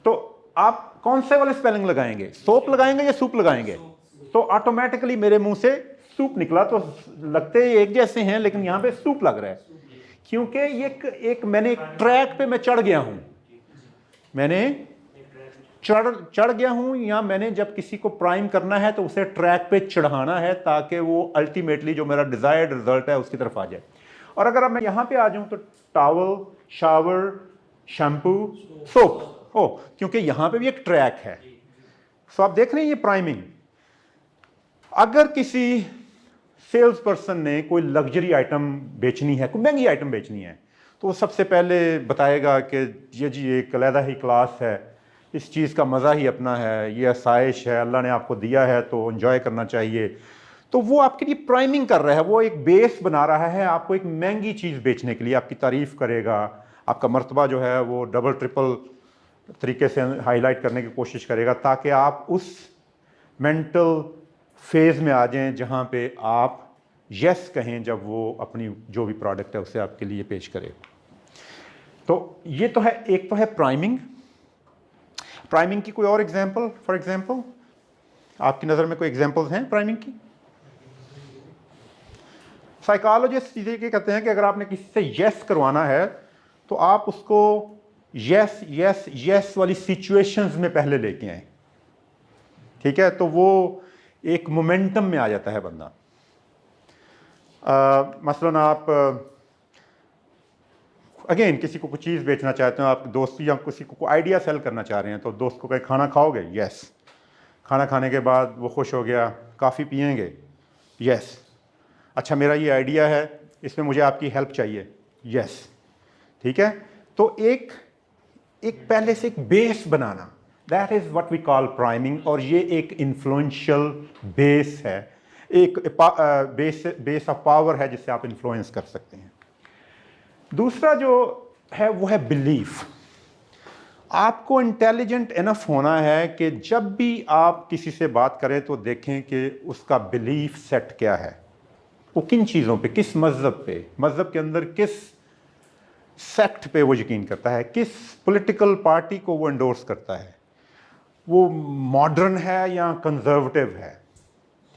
तो आप कौन से वाले स्पेलिंग लगाएंगे? सोप लगाएंगे या सूप लगाएंगे? तो ऑटोमेटिकली मेरे मुंह से सूप निकला, तो लगते एक जैसे हैं लेकिन यहां पे सूप लग रहा है, क्योंकि ये मैंने एक ट्रैक पे मैं चढ़ गया हूं, मैंने चढ़ गया हूं, या मैंने जब किसी को प्राइम करना है तो उसे ट्रैक पे चढ़ाना है ताकि वो अल्टीमेटली जो मेरा डिजायर्ड रिजल्ट है उसकी तरफ आ जाए। और अगर अब मैं यहां पे आ जाऊं तो टॉवल, शावर, शैम्पू, सोप, क्योंकि यहां पे भी एक ट्रैक है। सो आप देख रहे हैं ये प्राइमिंग। अगर किसी सेल्स पर्सन ने कोई लग्जरी आइटम बेचनी है, कोई महंगी आइटम बेचनी है, तो वो सबसे पहले बताएगा कि ये जी एक अलहदा ही क्लास है, इस चीज़ का मज़ा ही अपना है, ये आसाइश है, अल्लाह ने आपको दिया है तो एंजॉय करना चाहिए। तो वो आपके लिए प्राइमिंग कर रहा है, वो एक बेस बना रहा है आपको एक महंगी चीज़ बेचने के लिए, आपकी तारीफ़ करेगा, आपका मर्तबा जो है वो डबल ट्रिपल तरीके से हाईलाइट करने की कोशिश करेगा ताकि आप उस मेंटल फेज़ में आ जाएं जहां पे आप यस कहें जब वो अपनी जो भी प्रोडक्ट है उसे आपके लिए पेश करे। तो ये तो है, एक तो है प्राइमिंग। प्राइमिंग की कोई और एग्जांपल, फॉर एग्जांपल आपकी नज़र में कोई एग्जांपल्स हैं प्राइमिंग की? साइकोलॉजिस्ट ये कहते हैं कि अगर आपने किसी से यस करवाना है तो आप उसको यस यस यस वाली सिचुएशंस में पहले लेके आए, ठीक है? तो वो एक मोमेंटम में आ जाता है बंदा। मसलन आप अगेन किसी को कुछ चीज़ बेचना चाहते हो, आप दोस्त या किसी को कोई आइडिया सेल करना चाह रहे हैं, तो दोस्त को कहे खाना खाओगे? यस। खाना खाने के बाद वो खुश हो गया, काफ़ी पियेंगे? यस। अच्छा मेरा ये आइडिया है, इसमें मुझे आपकी हेल्प चाहिए? यस। ठीक है, तो एक पहले से एक बेस बनाना, that is what we call priming, और ये एक इन्फ्लुएंशियल बेस है, एक बेस ऑफ पावर है जिससे आप इन्फ्लुएंस कर सकते हैं। दूसरा जो है वो है बिलीफ। आपको इंटेलिजेंट इनफ होना है कि जब भी आप किसी से बात करें तो देखें कि उसका बिलीफ सेट क्या है, वो किन चीज़ों पे, किस मज़हब पे, मज़हब के अंदर किस सेक्ट पे वो यकीन करता है, किस पॉलिटिकल पार्टी को वो एंडोर्स करता है, वो मॉडर्न है या कंजर्वेटिव है,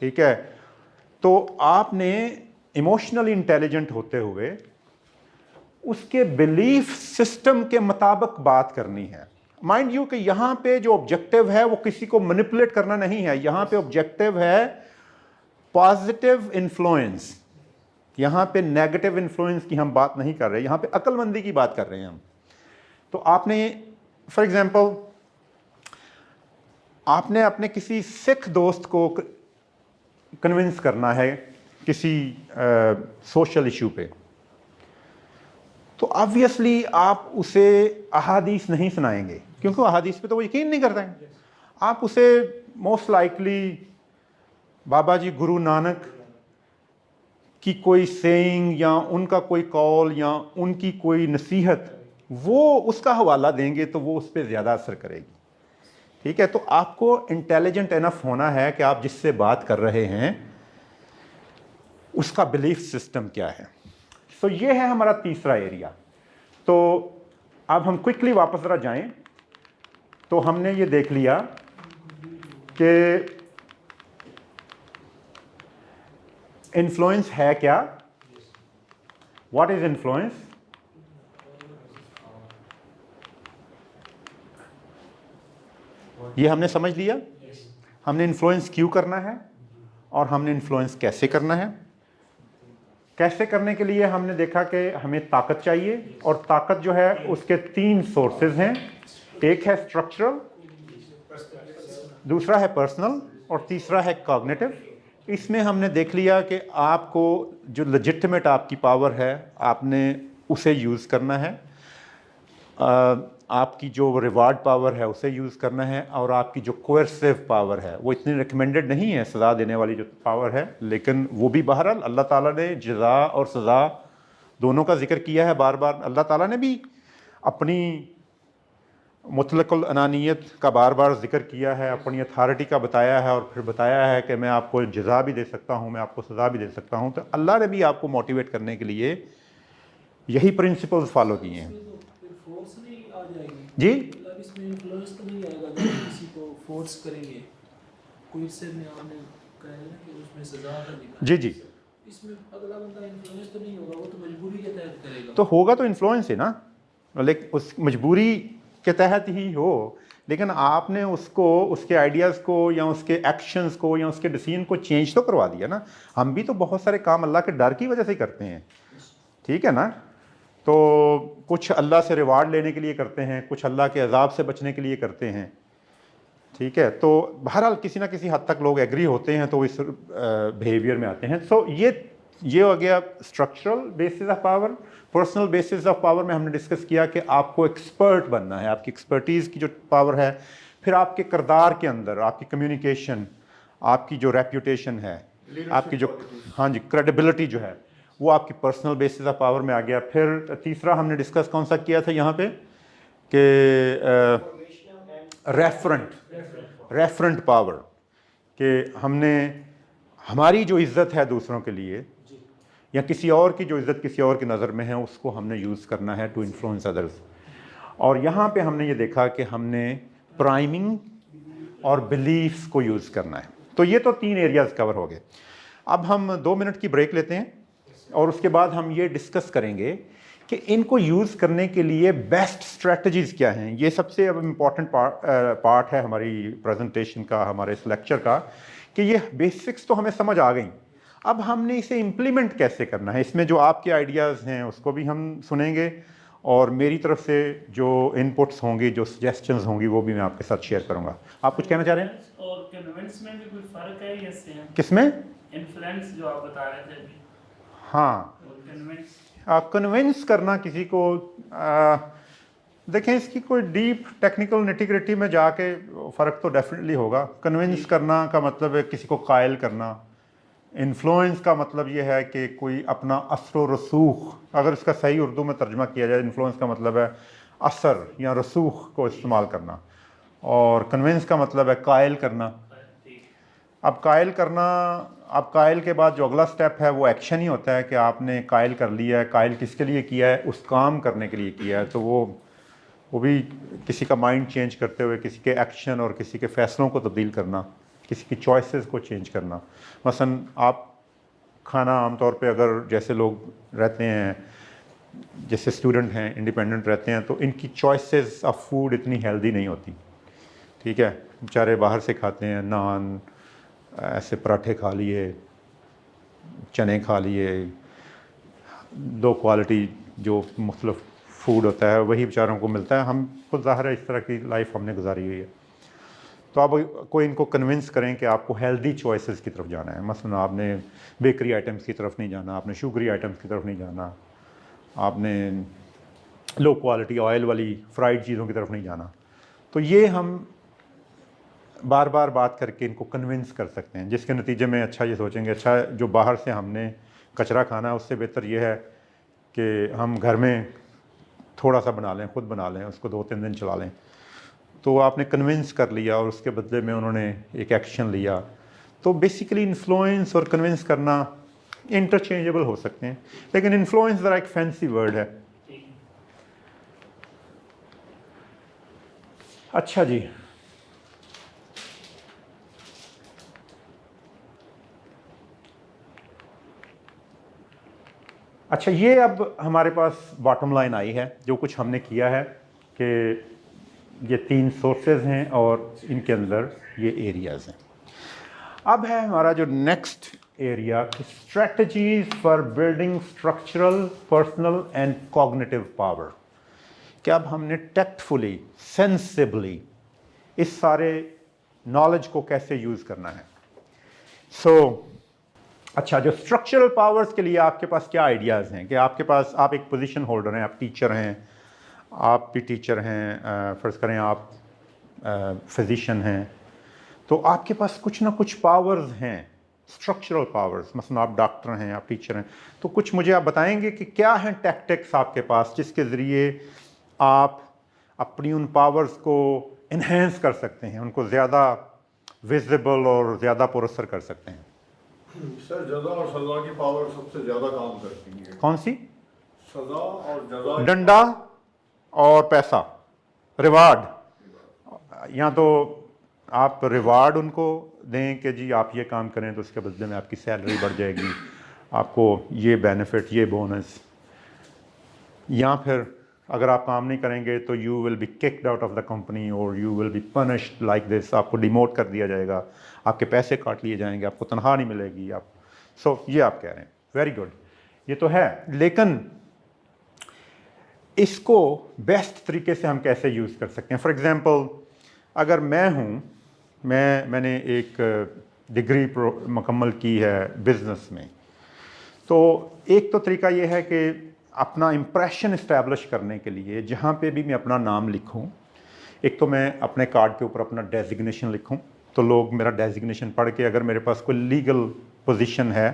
ठीक है? तो आपने इमोशनली इंटेलिजेंट होते हुए उसके बिलीफ सिस्टम के मुताबिक बात करनी है। माइंड यू कि यहाँ पे जो ऑब्जेक्टिव है वो किसी को मैनिपुलेट करना नहीं है, यहाँ पे ऑब्जेक्टिव है पॉजिटिव इन्फ्लुएंस, यहाँ पे नेगेटिव इन्फ्लुएंस की हम बात नहीं कर रहे, यहाँ पे अक्लमंदी की बात कर रहे हैं हम। तो आपने फॉर एग्जांपल आपने अपने किसी सिख दोस्त को कन्विंस करना है किसी सोशल इशू पे, तो ऑब्वियसली आप उसे अहादीस नहीं सुनाएंगे क्योंकि अहादीस पे तो वो यकीन नहीं करता है। आप उसे मोस्ट लाइकली बाबा जी गुरु नानक की कोई सेइंग या उनका कोई कॉल या उनकी कोई नसीहत, वो उसका हवाला देंगे तो वो उस पर ज़्यादा असर करेगी, ठीक है? तो आपको इंटेलिजेंट इनफ होना है कि आप जिससे बात कर रहे हैं उसका बिलीफ सिस्टम क्या है। सो ये है हमारा तीसरा एरिया। तो अब हम क्विकली वापस ज़रा जाएं, तो हमने ये देख लिया कि इन्फ्लुएंस है क्या, व्हाट इज इन्फ्लुएंस, ये हमने समझ लिया। हमने इन्फ्लुएंस क्यों करना है और हमने इन्फ्लुएंस कैसे करना है। कैसे करने के लिए हमने देखा कि हमें ताकत चाहिए, और ताकत जो है उसके 3 सोर्सेज हैं। एक है स्ट्रक्चरल, दूसरा है पर्सनल, और तीसरा है कॉग्निटिव। इसमें हमने देख लिया कि आपको जो लेजिटिमेट आपकी पावर है आपने उसे यूज़ करना है, आपकी जो रिवार्ड पावर है उसे यूज़ करना है, और आपकी जो कोerसिव पावर है वो इतनी रिकमेंडेड नहीं है, सज़ा देने वाली जो पावर है, लेकिन वो भी बहरहाल अल्लाह ताला ने जज़ा और सज़ा दोनों का जिक्र किया है बार बार। अल्लाह ताला ने भी अपनी मुतलकुल अनानियत का बार बार जिक्र किया है, अपनी अथॉरिटी का बताया है, और फिर बताया है कि मैं आपको जज़ा भी दे सकता हूँ, मैं आपको सज़ा भी दे सकता हूँ। तो अल्लाह ने भी आपको मोटिवेट करने के लिए यही प्रिंसिपल्स फॉलो किए हैं। फोर्स नहीं आ जाएगी जी, मतलब इसमें इन्फ्लुएंस तो नहीं आएगा जब किसी को फोर्स करेंगे, कोई से में आपने कहा है ना कि उसमें सजा का दिखा, जी, जी, इसमें अगला बंदा इन्फ्लुएंस तो नहीं होगा, वो तो मजबूरी के तहत करेगा। तो होगा तो इन्फ्लुएंस है ना, लेकिन उस मजबूरी के तहत ही हो, लेकिन आपने उसको, उसके आइडियाज़ को या उसके एक्शंस को या उसके डिसीजन को चेंज तो करवा दिया ना। हम भी तो बहुत सारे काम अल्लाह के डर की वजह से ही करते हैं, ठीक है ना। तो कुछ अल्लाह से रिवार्ड लेने के लिए करते हैं, कुछ अल्लाह के अजाब से बचने के लिए करते हैं, ठीक है। तो बहरहाल किसी ना किसी हद तक लोग एग्री होते हैं तो इस बिहेवियर में आते हैं। सो ये हो गया structural basis of power. Personal basis of power में हमने डिस्कस किया कि आपको एक्सपर्ट बनना है, आपकी एक्सपर्टीज़ की जो पावर है, फिर आपके किरदार के अंदर आपकी कम्युनिकेशन, आपकी जो रेप्यूटेशन है, आपकी जो, हाँ जी, क्रेडिबिलिटी जो है, वो आपकी पर्सनल बेसिस ऑफ पावर में आ गया। फिर तीसरा हमने डिस्कस कौन सा किया था यहाँ पे कि रेफरेंट पावर, कि हमने हमारी जो इज़्ज़त है दूसरों के लिए या किसी और की जो इज़्ज़त किसी और की नज़र में है उसको हमने यूज़ करना है टू इन्फ्लुएंस अदर्स। और यहाँ पे हमने ये देखा कि हमने प्राइमिंग और बिलीफ्स को यूज़ करना है। तो ये तो 3 एरियाज़ कवर हो गए। अब हम 2 मिनट की ब्रेक लेते हैं और उसके बाद हम ये डिस्कस करेंगे कि इनको यूज़ करने के लिए बेस्ट स्ट्रेटजीज़ क्या हैं। ये सबसे अब इम्पॉर्टेंट पार्ट है हमारी प्रेजेंटेशन का, हमारे इस लेक्चर का, कि ये बेसिक्स तो हमें समझ आ गई, अब हमने इसे इम्प्लीमेंट कैसे करना है। इसमें जो आपके आइडियाज़ हैं उसको भी हम सुनेंगे, और मेरी तरफ से जो इनपुट्स होंगी, जो सजेशंस होंगी, वो भी मैं आपके साथ शेयर करूंगा। आप कुछ कहना चाह रहे हैं? और कन्विंस में भी कोई फ़र्क है या सेम? किसमें? इन्फ्लुएंस जो आप बता रहे थे अभी। हाँ, कन्विंस करना किसी को, देखें इसकी कोई डीप टेक्निकल निटिग्रिटी में जाके फ़र्क तो डेफिनेटली होगा। कन्विंस करना का मतलब है किसी को कायल करना, इन्फ्लुएंस का मतलब ये है कि कोई अपना असर व रसूख, अगर इसका सही उर्दू में तर्जमा किया जाए, इन्फ्लुएंस का मतलब है असर या रसूख को इस्तेमाल करना, और कन्विंस का मतलब है कायल करना। अब कायल के बाद जो अगला स्टेप है वो एक्शन ही होता है कि आपने कायल कर लिया है। कायल किसके लिए किया है? उस काम करने के लिए किया है। तो वो भी किसी का माइंड चेंज करते हुए किसी के एक्शन और किसी के फ़ैसलों को तब्दील करना, किसी की चॉइसेस को चेंज करना। मसलन आप खाना आमतौर पे अगर जैसे लोग रहते हैं, जैसे स्टूडेंट हैं, इंडिपेंडेंट रहते हैं, तो इनकी चॉइसेस ऑफ फूड इतनी हेल्दी नहीं होती, ठीक है। बेचारे बाहर से खाते हैं, नान, ऐसे पराठे खा लिए, चने खा लिए, 2 क्वालिटी जो मुख्तलिफ फूड होता है वही बेचारों को मिलता है। हम खुद ज़ाहिर है इस तरह की लाइफ हमने गुजारी हुई है। तो आप कोई इनको कन्विंस करें कि आपको हेल्दी चॉइसेस की तरफ जाना है। मसलन आपने बेकरी आइटम्स की तरफ नहीं जाना, आपने शुगरी आइटम्स की तरफ नहीं जाना, आपने लो क्वालिटी ऑयल वाली फ्राइड चीज़ों की तरफ नहीं जाना। तो ये हम बार बार बात करके इनको कन्विंस कर सकते हैं, जिसके नतीजे में अच्छा ये सोचेंगे, अच्छा जो बाहर से हमने कचरा खाना है उससे बेहतर ये है कि हम घर में थोड़ा सा बना लें, खुद बना लें, उसको 2-3 दिन चला लें। तो आपने कन्विंस कर लिया और उसके बदले में उन्होंने एक एक्शन लिया। तो बेसिकली इन्फ्लुएंस और कन्विंस करना इंटरचेंजेबल हो सकते हैं, लेकिन इन्फ्लुएंस ज़रा एक फैंसी वर्ड है। अच्छा जी, अच्छा ये अब हमारे पास बॉटम लाइन आई है। जो कुछ हमने किया है कि ये 3 सोर्सेज हैं और इनके अंदर ये एरियाज़ हैं। अब है हमारा जो next area, strategies for building structural, personal and cognitive power. कि अब हमने टैक्टफुली, सेंसिबली इस सारे नॉलेज को कैसे यूज़ करना है। अच्छा, जो स्ट्रक्चरल पावर्स के लिए आपके पास क्या आइडियाज़ हैं कि आपके पास, आप एक पोजीशन होल्डर हैं, आप टीचर हैं, आप भी टीचर हैं, फ़र्ज़ करें आप फिजिशियन हैं, तो आपके पास कुछ ना कुछ पावर्स हैं, स्ट्रक्चरल पावर्स। मसलन आप डॉक्टर हैं, आप टीचर हैं, तो कुछ मुझे आप बताएंगे कि क्या हैं टैक्टिक्स आपके पास जिसके ज़रिए आप अपनी उन पावर्स को इन्हेंस कर सकते हैं, उनको ज़्यादा विजिबल और ज़्यादा पुरअसर कर सकते हैं। सर, जज़ा और सज़ा की पावर सबसे ज़्यादा काम करती है। कौन सी? सज़ा और जज़ा। डंडा और पैसा, रिवार्ड। या तो आप रिवार्ड उनको दें कि जी आप ये काम करें तो उसके बदले में आपकी सैलरी बढ़ जाएगी, आपको ये बेनिफिट, ये बोनस। या फिर अगर आप काम नहीं करेंगे तो you will be kicked out of the company और you will be punished like this, आपको डिमोट कर दिया जाएगा, आपके पैसे काट लिए जाएंगे, आपको तनख्वाह नहीं मिलेगी। आप ये आप कह रहे हैं, वेरी गुड, ये तो है, लेकिन इसको बेस्ट तरीके से हम कैसे यूज़ कर सकते हैं। फॉर एग्ज़ाम्पल, अगर मैं हूँ, मैंने एक डिग्री मुकम्मल की है बिज़नेस में, तो एक तो तरीका ये है कि अपना इम्प्रेशन इस्टेब्लिश करने के लिए जहाँ पे भी मैं अपना नाम लिखूँ, एक तो मैं अपने कार्ड के ऊपर अपना डेजिग्नेशन लिखूँ, तो लोग मेरा डेजिग्नेशन पढ़ के अगर मेरे पास कोई लीगल पोजीशन है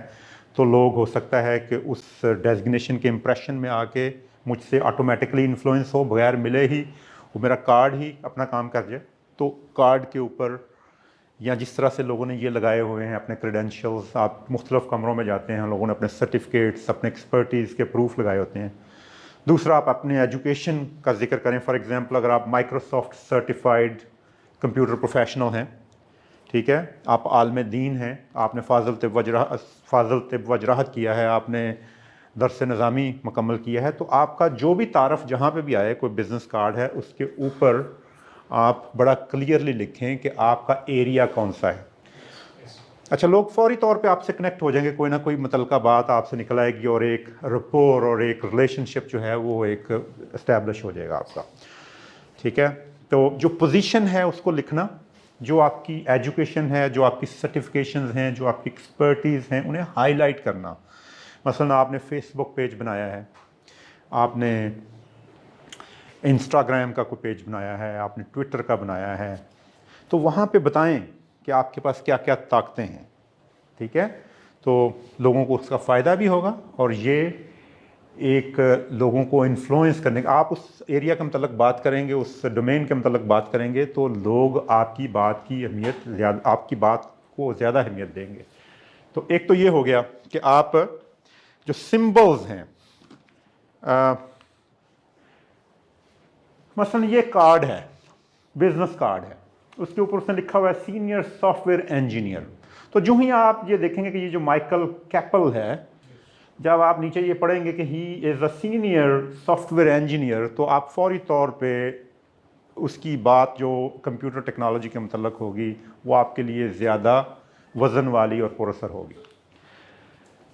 तो लोग हो सकता है कि उस डेजिग्नेशन के इम्प्रेशन में आके मुझसे ऑटोमेटिकली इन्फ्लुएंस हो, बगैर मिले ही वो मेरा कार्ड ही अपना काम कर जाए। तो कार्ड के ऊपर या जिस तरह से लोगों ने ये लगाए हुए हैं अपने क्रेडेंशियल्स, आप मुख्तलिफ़ कमरों में जाते हैं, लोगों ने अपने सर्टिफिकेट्स, अपने एक्सपर्टीज़ के प्रूफ लगाए होते हैं। दूसरा, आप अपने एजुकेशन का जिक्र करें। फॉर एग्ज़ाम्पल, अगर आप माइक्रोसॉफ्ट सर्टिफाइड कंप्यूटर प्रोफेशनल हैं, ठीक है, आप आलम दीन हैं, आपने फ़ाज़िल तिब वजराहत किया है, आपने दर्स निज़ामी मुकम्मल किया है, तो आपका जो भी तारफ़ जहाँ पे भी आए, कोई बिज़नेस कार्ड है, उसके ऊपर आप बड़ा क्लियरली लिखें कि आपका एरिया कौन सा है। अच्छा, लोग फौरी तौर पे आपसे कनेक्ट हो जाएंगे, कोई ना कोई मुतलका बात आपसे निकल आएगी और एक रपोर और एक रिलेशनशिप जो है वो एक इस्टेब्लिश हो जाएगा आपका, ठीक है। तो जो पोजीशन है उसको लिखना, जो आपकी एजुकेशन है, जो आपकी सर्टिफिकेशंस हैं, जो आपकी एक्सपर्टीज़ हैं, उन्हें हाईलाइट करना। मसलन आपने फेसबुक पेज बनाया है, आपने इंस्टाग्राम का कोई पेज बनाया है, आपने ट्विटर का बनाया है, तो वहाँ पे बताएं कि आपके पास क्या क्या ताकतें हैं, ठीक है। तो लोगों को उसका फ़ायदा भी होगा और ये एक लोगों को इन्फ्लुएंस करने का, आप उस एरिया के मतलब बात करेंगे, उस डोमेन के मतलब बात करेंगे, तो लोग आपकी बात की अहमियत ज़्यादा, आपकी बात को ज़्यादा अहमियत देंगे। तो एक तो ये हो गया कि आप जो सिंबल्स हैं, मसलन ये कार्ड है, बिजनेस कार्ड है, उसके ऊपर उसने लिखा हुआ है सीनियर सॉफ्टवेयर इंजीनियर। तो जो ही आप ये देखेंगे कि ये जो माइकल कैपल है, जब आप नीचे ये पढ़ेंगे कि he is a senior software engineer, तो आप फौरी तौर पे उसकी बात जो कंप्यूटर टेक्नोलॉजी के मतलब होगी वो आपके लिए ज़्यादा वज़न वाली और पुरअसर होगी।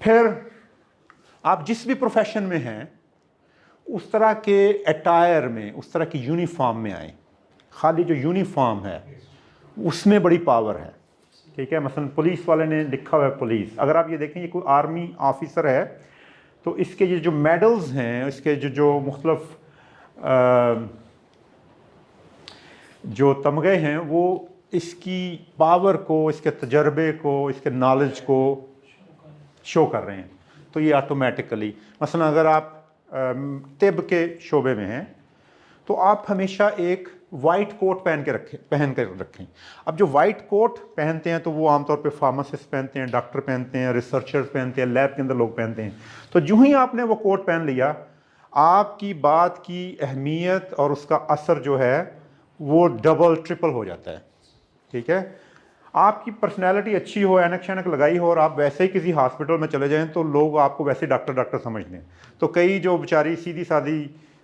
फिर आप जिस भी प्रोफेशन में हैं उस तरह के अटायर में, उस तरह की यूनिफॉर्म में आए। खाली जो यूनिफॉर्म है उसमें बड़ी पावर है, ठीक है। मसलन पुलिस वाले ने लिखा हुआ है पुलिस, अगर आप ये देखें ये कोई आर्मी ऑफिसर है तो इसके ये जो मेडल्स हैं, इसके जो मुख्तलिफ जो तमगे हैं, वो इसकी पावर को, इसके तजर्बे को, इसके नॉलेज को शो कर रहे हैं। तो ये ऑटोमेटिकली, मसलन अगर आप तिब के शोबे में हैं तो आप हमेशा एक वाइट कोट पहन कर रखें। अब जो वाइट कोट पहनते हैं तो वो आमतौर पे फार्मासिस्ट पहनते हैं, डॉक्टर पहनते हैं, रिसर्चर्स पहनते हैं, लैब के अंदर लोग पहनते हैं। तो जो ही आपने वो कोट पहन लिया, आपकी बात की अहमियत और उसका असर जो है वो डबल ट्रिपल हो जाता है, ठीक है। आपकी पर्सनैलिटी अच्छी हो, ऐनक शैनक लगाई हो और आप वैसे ही किसी हॉस्पिटल में चले जाएं तो लोग आपको वैसे डॉक्टर समझ लें। तो कई जो बेचारी सीधी सादी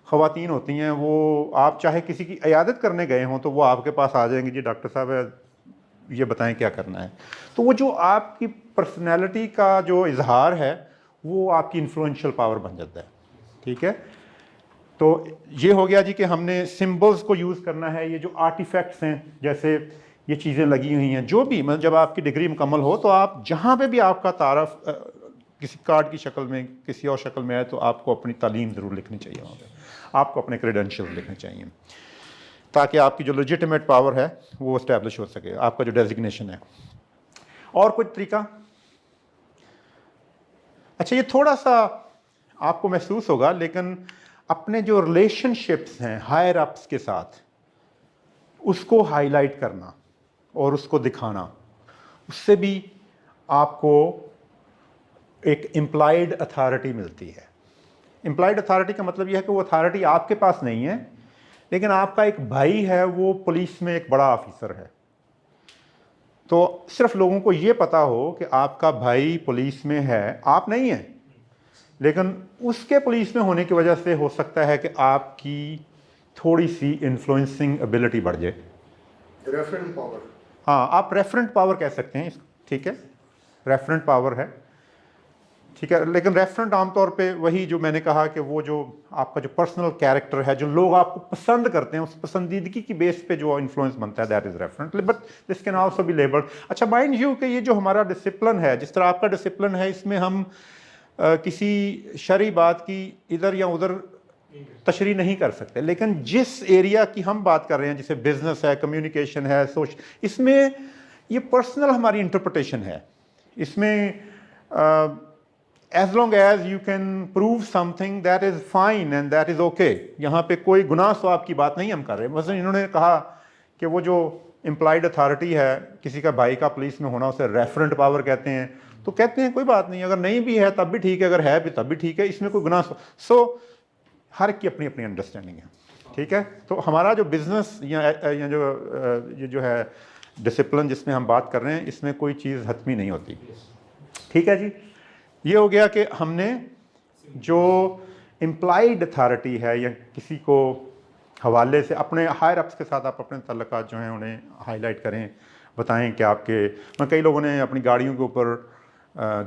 ख़वातीन होती हैं, वो आप चाहे किसी की इयादत करने गए हों तो वो आपके पास आ जाएंगी, जी डॉक्टर साहब یہ بتائیں کیا کرنا ہے. تو وہ جو آپ کی پرسنالٹی کا جو اظہار ہے وہ آپ کی انفلوئنشل پاور بن جاتا ہے. ٹھیک ہے, تو یہ ہو گیا جی کہ ہم نے سمبلز کو یوز کرنا ہے. یہ جو آرٹیفیکٹس ہیں جیسے یہ چیزیں لگی ہوئی ہیں, جو بھی مطلب جب آپ کی ڈگری مکمل ہو تو آپ جہاں پہ بھی آپ کا تعارف کسی کارڈ کی شکل میں کسی اور شکل میں ہے تو آپ کو اپنی تعلیم ضرور لکھنی چاہیے وہاں پہ, آپ کو اپنے کریڈینشیلز لکھنے چاہیے تاکہ آپ کی جو لیجیٹیمیٹ پاور ہے وہ اسٹیبلش ہو سکے, آپ کا جو ڈیزگنیشن ہے. اور کوئی طریقہ؟ اچھا یہ تھوڑا سا آپ کو محسوس ہوگا, لیکن اپنے جو ریلیشن شپس ہیں ہائر اپس کے ساتھ اس کو ہائی لائٹ کرنا اور اس کو دکھانا, اس سے بھی آپ کو ایک امپلائڈ اتھارٹی ملتی ہے. امپلائڈ اتھارٹی کا مطلب یہ ہے کہ وہ اتھارٹی آپ کے پاس نہیں ہے, لیکن آپ کا ایک بھائی ہے وہ پولیس میں ایک بڑا آفیسر ہے. تو صرف لوگوں کو یہ پتا ہو کہ آپ کا بھائی پولیس میں ہے, آپ نہیں ہیں, لیکن اس کے پولیس میں ہونے کی وجہ سے ہو سکتا ہے کہ آپ کی تھوڑی سی انفلوئنسنگ ایبلٹی بڑھ جائے. Referent power. ہاں, آپ ریفرنٹ پاور کہہ سکتے ہیں اس کو. ٹھیک ہے, ریفرنٹ پاور ہے. ٹھیک ہے, لیکن ریفرنٹ عام طور پہ وہی جو میں نے کہا کہ وہ جو آپ کا جو پرسنل کیریکٹر ہے, جو لوگ آپ کو پسند کرتے ہیں, اس پسندیدگی کی بیس پہ جو انفلوئنس بنتا ہے, that is referent. But this can also be labelled. اچھا مائنڈ یو کہ یہ جو ہمارا ڈسپلن ہے, جس طرح آپ کا ڈسپلن ہے, اس میں ہم کسی شرعی بات کی ادھر یا ادھر تشریح نہیں کر سکتے, لیکن جس ایریا کی ہم بات کر رہے ہیں جیسے بزنس ہے, کمیونیکیشن ہے, اس میں یہ پرسنل ہماری انٹرپریٹیشن ہے. اس میں as long as you can prove something that is fine and that is okay. یہاں پہ کوئی گناہ ثواب کی بات نہیں ہم کر رہے. مثلا انہوں نے کہا کہ وہ جو امپلائڈ اتھارٹی ہے, کسی کا بھائی کا پولیس میں ہونا, اسے ریفرنٹ پاور کہتے ہیں. تو کہتے ہیں کوئی بات نہیں, اگر نہیں بھی ہے تب بھی ٹھیک ہے, اگر ہے بھی تب بھی ٹھیک ہے, اس میں کوئی گناہ. سو ہر ایک کی اپنی اپنی انڈرسٹینڈنگ ہے. ٹھیک ہے, تو ہمارا جو بزنس یا یہ جو ہے ڈسپلن جس میں ہم بات کر رہے ہیں, اس میں کوئی چیز حتمی نہیں ہوتی. ٹھیک ہے جی, یہ ہو گیا کہ ہم نے جو امپلائڈ اتھارٹی ہے یا کسی کو حوالے سے اپنے ہائر اپس کے ساتھ آپ اپنے تعلقات جو ہیں انہیں ہائی لائٹ کریں, بتائیں کہ آپ کے کئی لوگوں نے اپنی گاڑیوں کے اوپر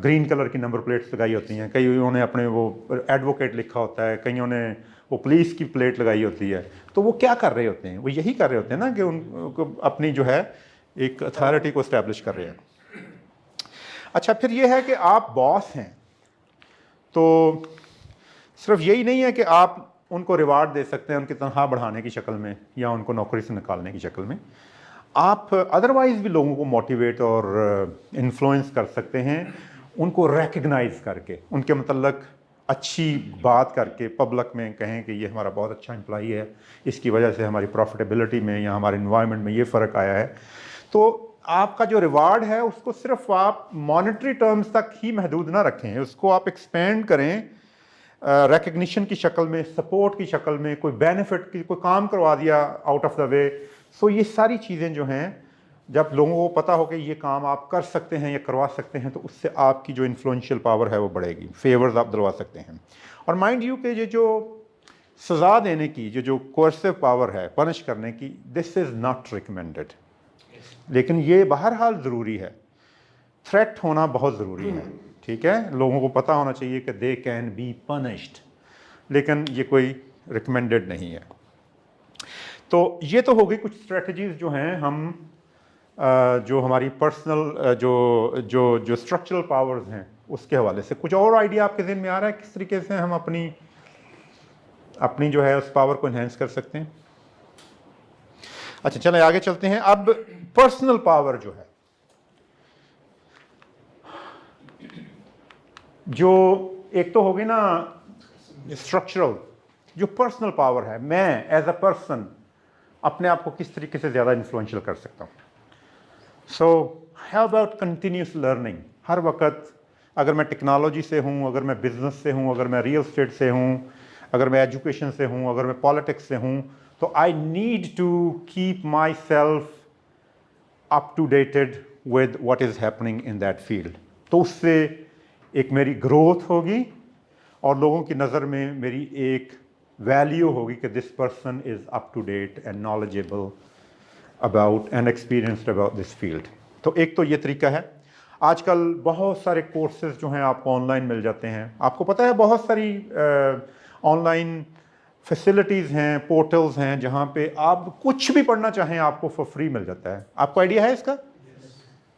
گرین کلر کی نمبر پلیٹس لگائی ہوتی ہیں, کئیوں نے اپنے وہ ایڈوکیٹ لکھا ہوتا ہے, کئیوں نے وہ پولیس کی پلیٹ لگائی ہوتی ہے. تو وہ کیا کر رہے ہوتے ہیں, وہ یہی کر رہے ہوتے ہیں نا کہ ان کو اپنی جو ہے ایک اتھارٹی کو اسٹیبلش کر رہے ہیں. اچھا پھر یہ ہے کہ آپ باس ہیں, تو صرف یہی نہیں ہے کہ آپ ان کو ریوارڈ دے سکتے ہیں ان کی تنخواہ بڑھانے کی شکل میں یا ان کو نوکری سے نکالنے کی شکل میں. آپ ادروائز بھی لوگوں کو موٹیویٹ اور انفلوئنس کر سکتے ہیں, ان کو ریکگنائز کر کے, ان کے متعلق اچھی بات کر کے پبلک میں کہیں کہ یہ ہمارا بہت اچھا امپلائی ہے, اس کی وجہ سے ہماری پروفٹیبلٹی میں یا ہمارے انوائرمنٹ میں یہ فرق آیا ہے. تو آپ کا جو ریوارڈ ہے اس کو صرف آپ مانیٹری ٹرمز تک ہی محدود نہ رکھیں, اس کو آپ ایکسپینڈ کریں ریکگنیشن کی شکل میں, سپورٹ کی شکل میں, کوئی بینیفٹ کی, کوئی کام کروا دیا آؤٹ آف دا وے. سو یہ ساری چیزیں جو ہیں جب لوگوں کو پتہ ہو کہ یہ کام آپ کر سکتے ہیں یا کروا سکتے ہیں, تو اس سے آپ کی جو انفلوئنشیل پاور ہے وہ بڑھے گی, فیورز آپ دلوا سکتے ہیں. اور مائنڈ یو کہ یہ جو سزا دینے کی جو کوئرسو پاور ہے, پنش کرنے کی, دس از ناٹ ریکمینڈڈ, لیکن یہ بہرحال ضروری ہے. تھریٹ ہونا بہت ضروری ہے. ٹھیک ہے, لوگوں کو پتہ ہونا چاہیے کہ دے کین بی پنشڈ, لیکن یہ کوئی ریکمینڈڈ نہیں ہے. تو یہ تو ہو گئی کچھ اسٹریٹجیز جو ہیں ہم جو ہماری پرسنل جو اسٹرکچرل پاورز ہیں اس کے حوالے سے. کچھ اور آئیڈیا آپ کے ذہن میں آ رہا ہے کس طریقے سے ہم اپنی جو ہے اس پاور کو انہینس کر سکتے ہیں؟ اچھا چلیں آگے چلتے ہیں. اب پرسنل پاور جو ہے, جو ایک تو ہوگی نا اسٹرکچرل, جو پرسنل پاور ہے, میں ایز اے پرسن اپنے آپ کو کس طریقے سے زیادہ انفلوئنشیل کر سکتا ہوں. So how about continuous learning. ہر وقت اگر میں ٹیکنالوجی سے ہوں, اگر میں بزنس سے ہوں, اگر میں ریئل اسٹیٹ سے ہوں, اگر میں ایجوکیشن سے ہوں, اگر میں پالیٹکس سے ہوں, تو I need to keep myself up to dated with what is happening in that field. تو اس سے ایک میری گروتھ ہوگی اور لوگوں کی نظر میں میری ایک ویلیو ہوگی کہ this person is up to date and knowledgeable about and experienced about this field. تو ایک تو یہ طریقہ ہے. آج کل بہت سارے کورسز جو ہیں آپ کو آن لائن مل جاتے ہیں. آپ کو پتہ ہے بہت ساری آن لائن فیسلٹیز ہیں, پورٹلز ہیں جہاں پہ آپ کچھ بھی پڑھنا چاہیں آپ کو فور فری مل جاتا ہے. آپ کو آئیڈیا ہے اس کا؟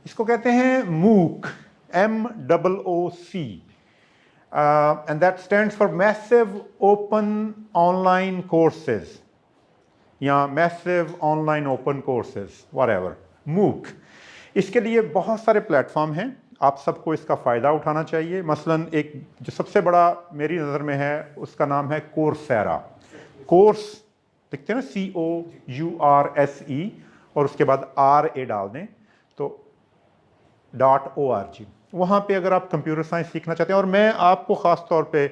اس کو کہتے ہیں MOOC, MOOC, and that stands for Massive Open Online Courses یا Massive Online Open Courses, whatever, MOOC. اس کے لیے بہت سارے پلیٹ فارم ہیں, آپ سب کو اس کا فائدہ اٹھانا چاہیے. مثلاً ایک جو سب سے بڑا میری نظر میں ہے اس کا نام ہے کورسیرا. کورس لکھتے ہیں نا COURSE اور اس کے بعد RA ڈال دیں تو .org. وہاں پہ اگر آپ کمپیوٹر سائنس سیکھنا چاہتے ہیں, اور میں آپ کو خاص طور پہ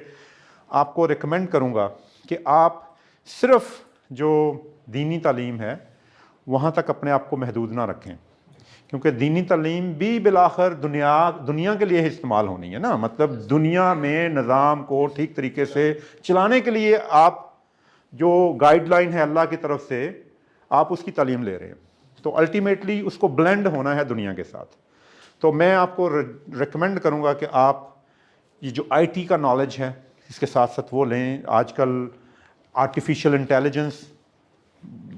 آپ کو ریکمینڈ کروں گا کہ آپ صرف جو دینی تعلیم ہے وہاں تک اپنے آپ کو محدود نہ رکھیں, کیونکہ دینی تعلیم بھی بالآخر دنیا کے لیے استعمال ہونی ہے نا. مطلب دنیا میں نظام کو ٹھیک طریقے سے چلانے کے لیے آپ جو گائیڈ لائن ہے اللہ کی طرف سے آپ اس کی تعلیم لے رہے ہیں, تو الٹیمیٹلی اس کو بلینڈ ہونا ہے دنیا کے ساتھ. تو میں آپ کو ریکمینڈ کروں گا کہ آپ یہ جو IT کا نالج ہے اس کے ساتھ ساتھ وہ لیں. آج کل آرٹیفیشیل انٹیلیجنس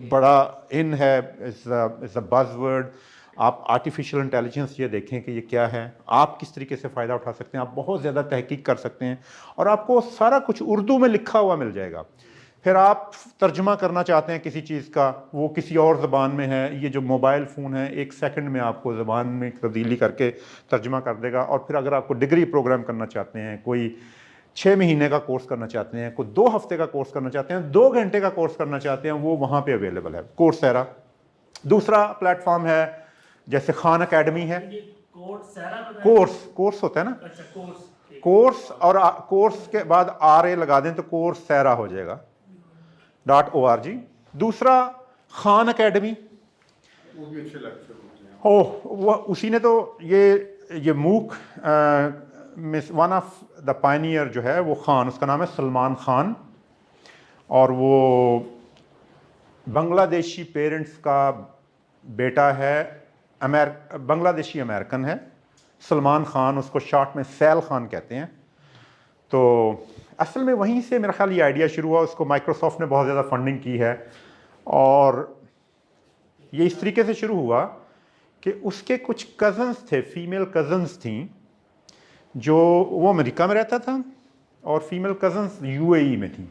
بڑا ان ہے, از اے بز ورڈ. آپ آرٹیفیشیل انٹیلیجنس یہ دیکھیں کہ یہ کیا ہے, آپ کس طریقے سے فائدہ اٹھا سکتے ہیں. آپ بہت زیادہ تحقیق کر سکتے ہیں اور آپ کو سارا کچھ اردو میں لکھا ہوا مل جائے گا. پھر آپ ترجمہ کرنا چاہتے ہیں کسی چیز کا, وہ کسی اور زبان میں ہے, یہ جو موبائل فون ہے 1 سیکنڈ میں آپ کو زبان میں تبدیلی کر کے ترجمہ کر دے گا. اور پھر اگر آپ کو ڈگری پروگرام کرنا چاہتے ہیں, کوئی 6 مہینے کا کورس کرنا چاہتے ہیں, کوئی 2 ہفتے کا کورس کرنا چاہتے ہیں, 2 گھنٹے کا کورس کرنا چاہتے ہیں, وہ وہاں پہ اویلیبل ہے کورسیرا. دوسرا پلیٹ فارم ہے جیسے خان اکیڈمی ہے. کورس ہوتا ہے نا, کورس اور کورس کے بعد RA لگا دیں تو کورسیرا ہو جائے گا .org. دوسرا خان اکیڈمی, وہ بھی اچھے لیکچر ہوتے ہیں. وہ اسی نے تو یہ MOOC one of the pioneer جو ہے وہ خان, اس کا نام ہے سلمان خان, اور وہ بنگلہ دیشی پیرنٹس کا بیٹا ہے, بنگلہ دیشی امریکن ہے. سلمان خان, اس کو شارٹ میں سیل خان کہتے ہیں. تو اصل میں وہیں سے میرا خیال یہ آئیڈیا شروع ہوا. اس کو مائکروسافٹ نے بہت زیادہ فنڈنگ کی ہے, اور یہ اس طریقے سے شروع ہوا کہ اس کے کچھ کزنس تھے, فیمیل کزنس تھیں, جو وہ امریکہ میں رہتا تھا, اور فیمیل کزنس UAE میں تھیں,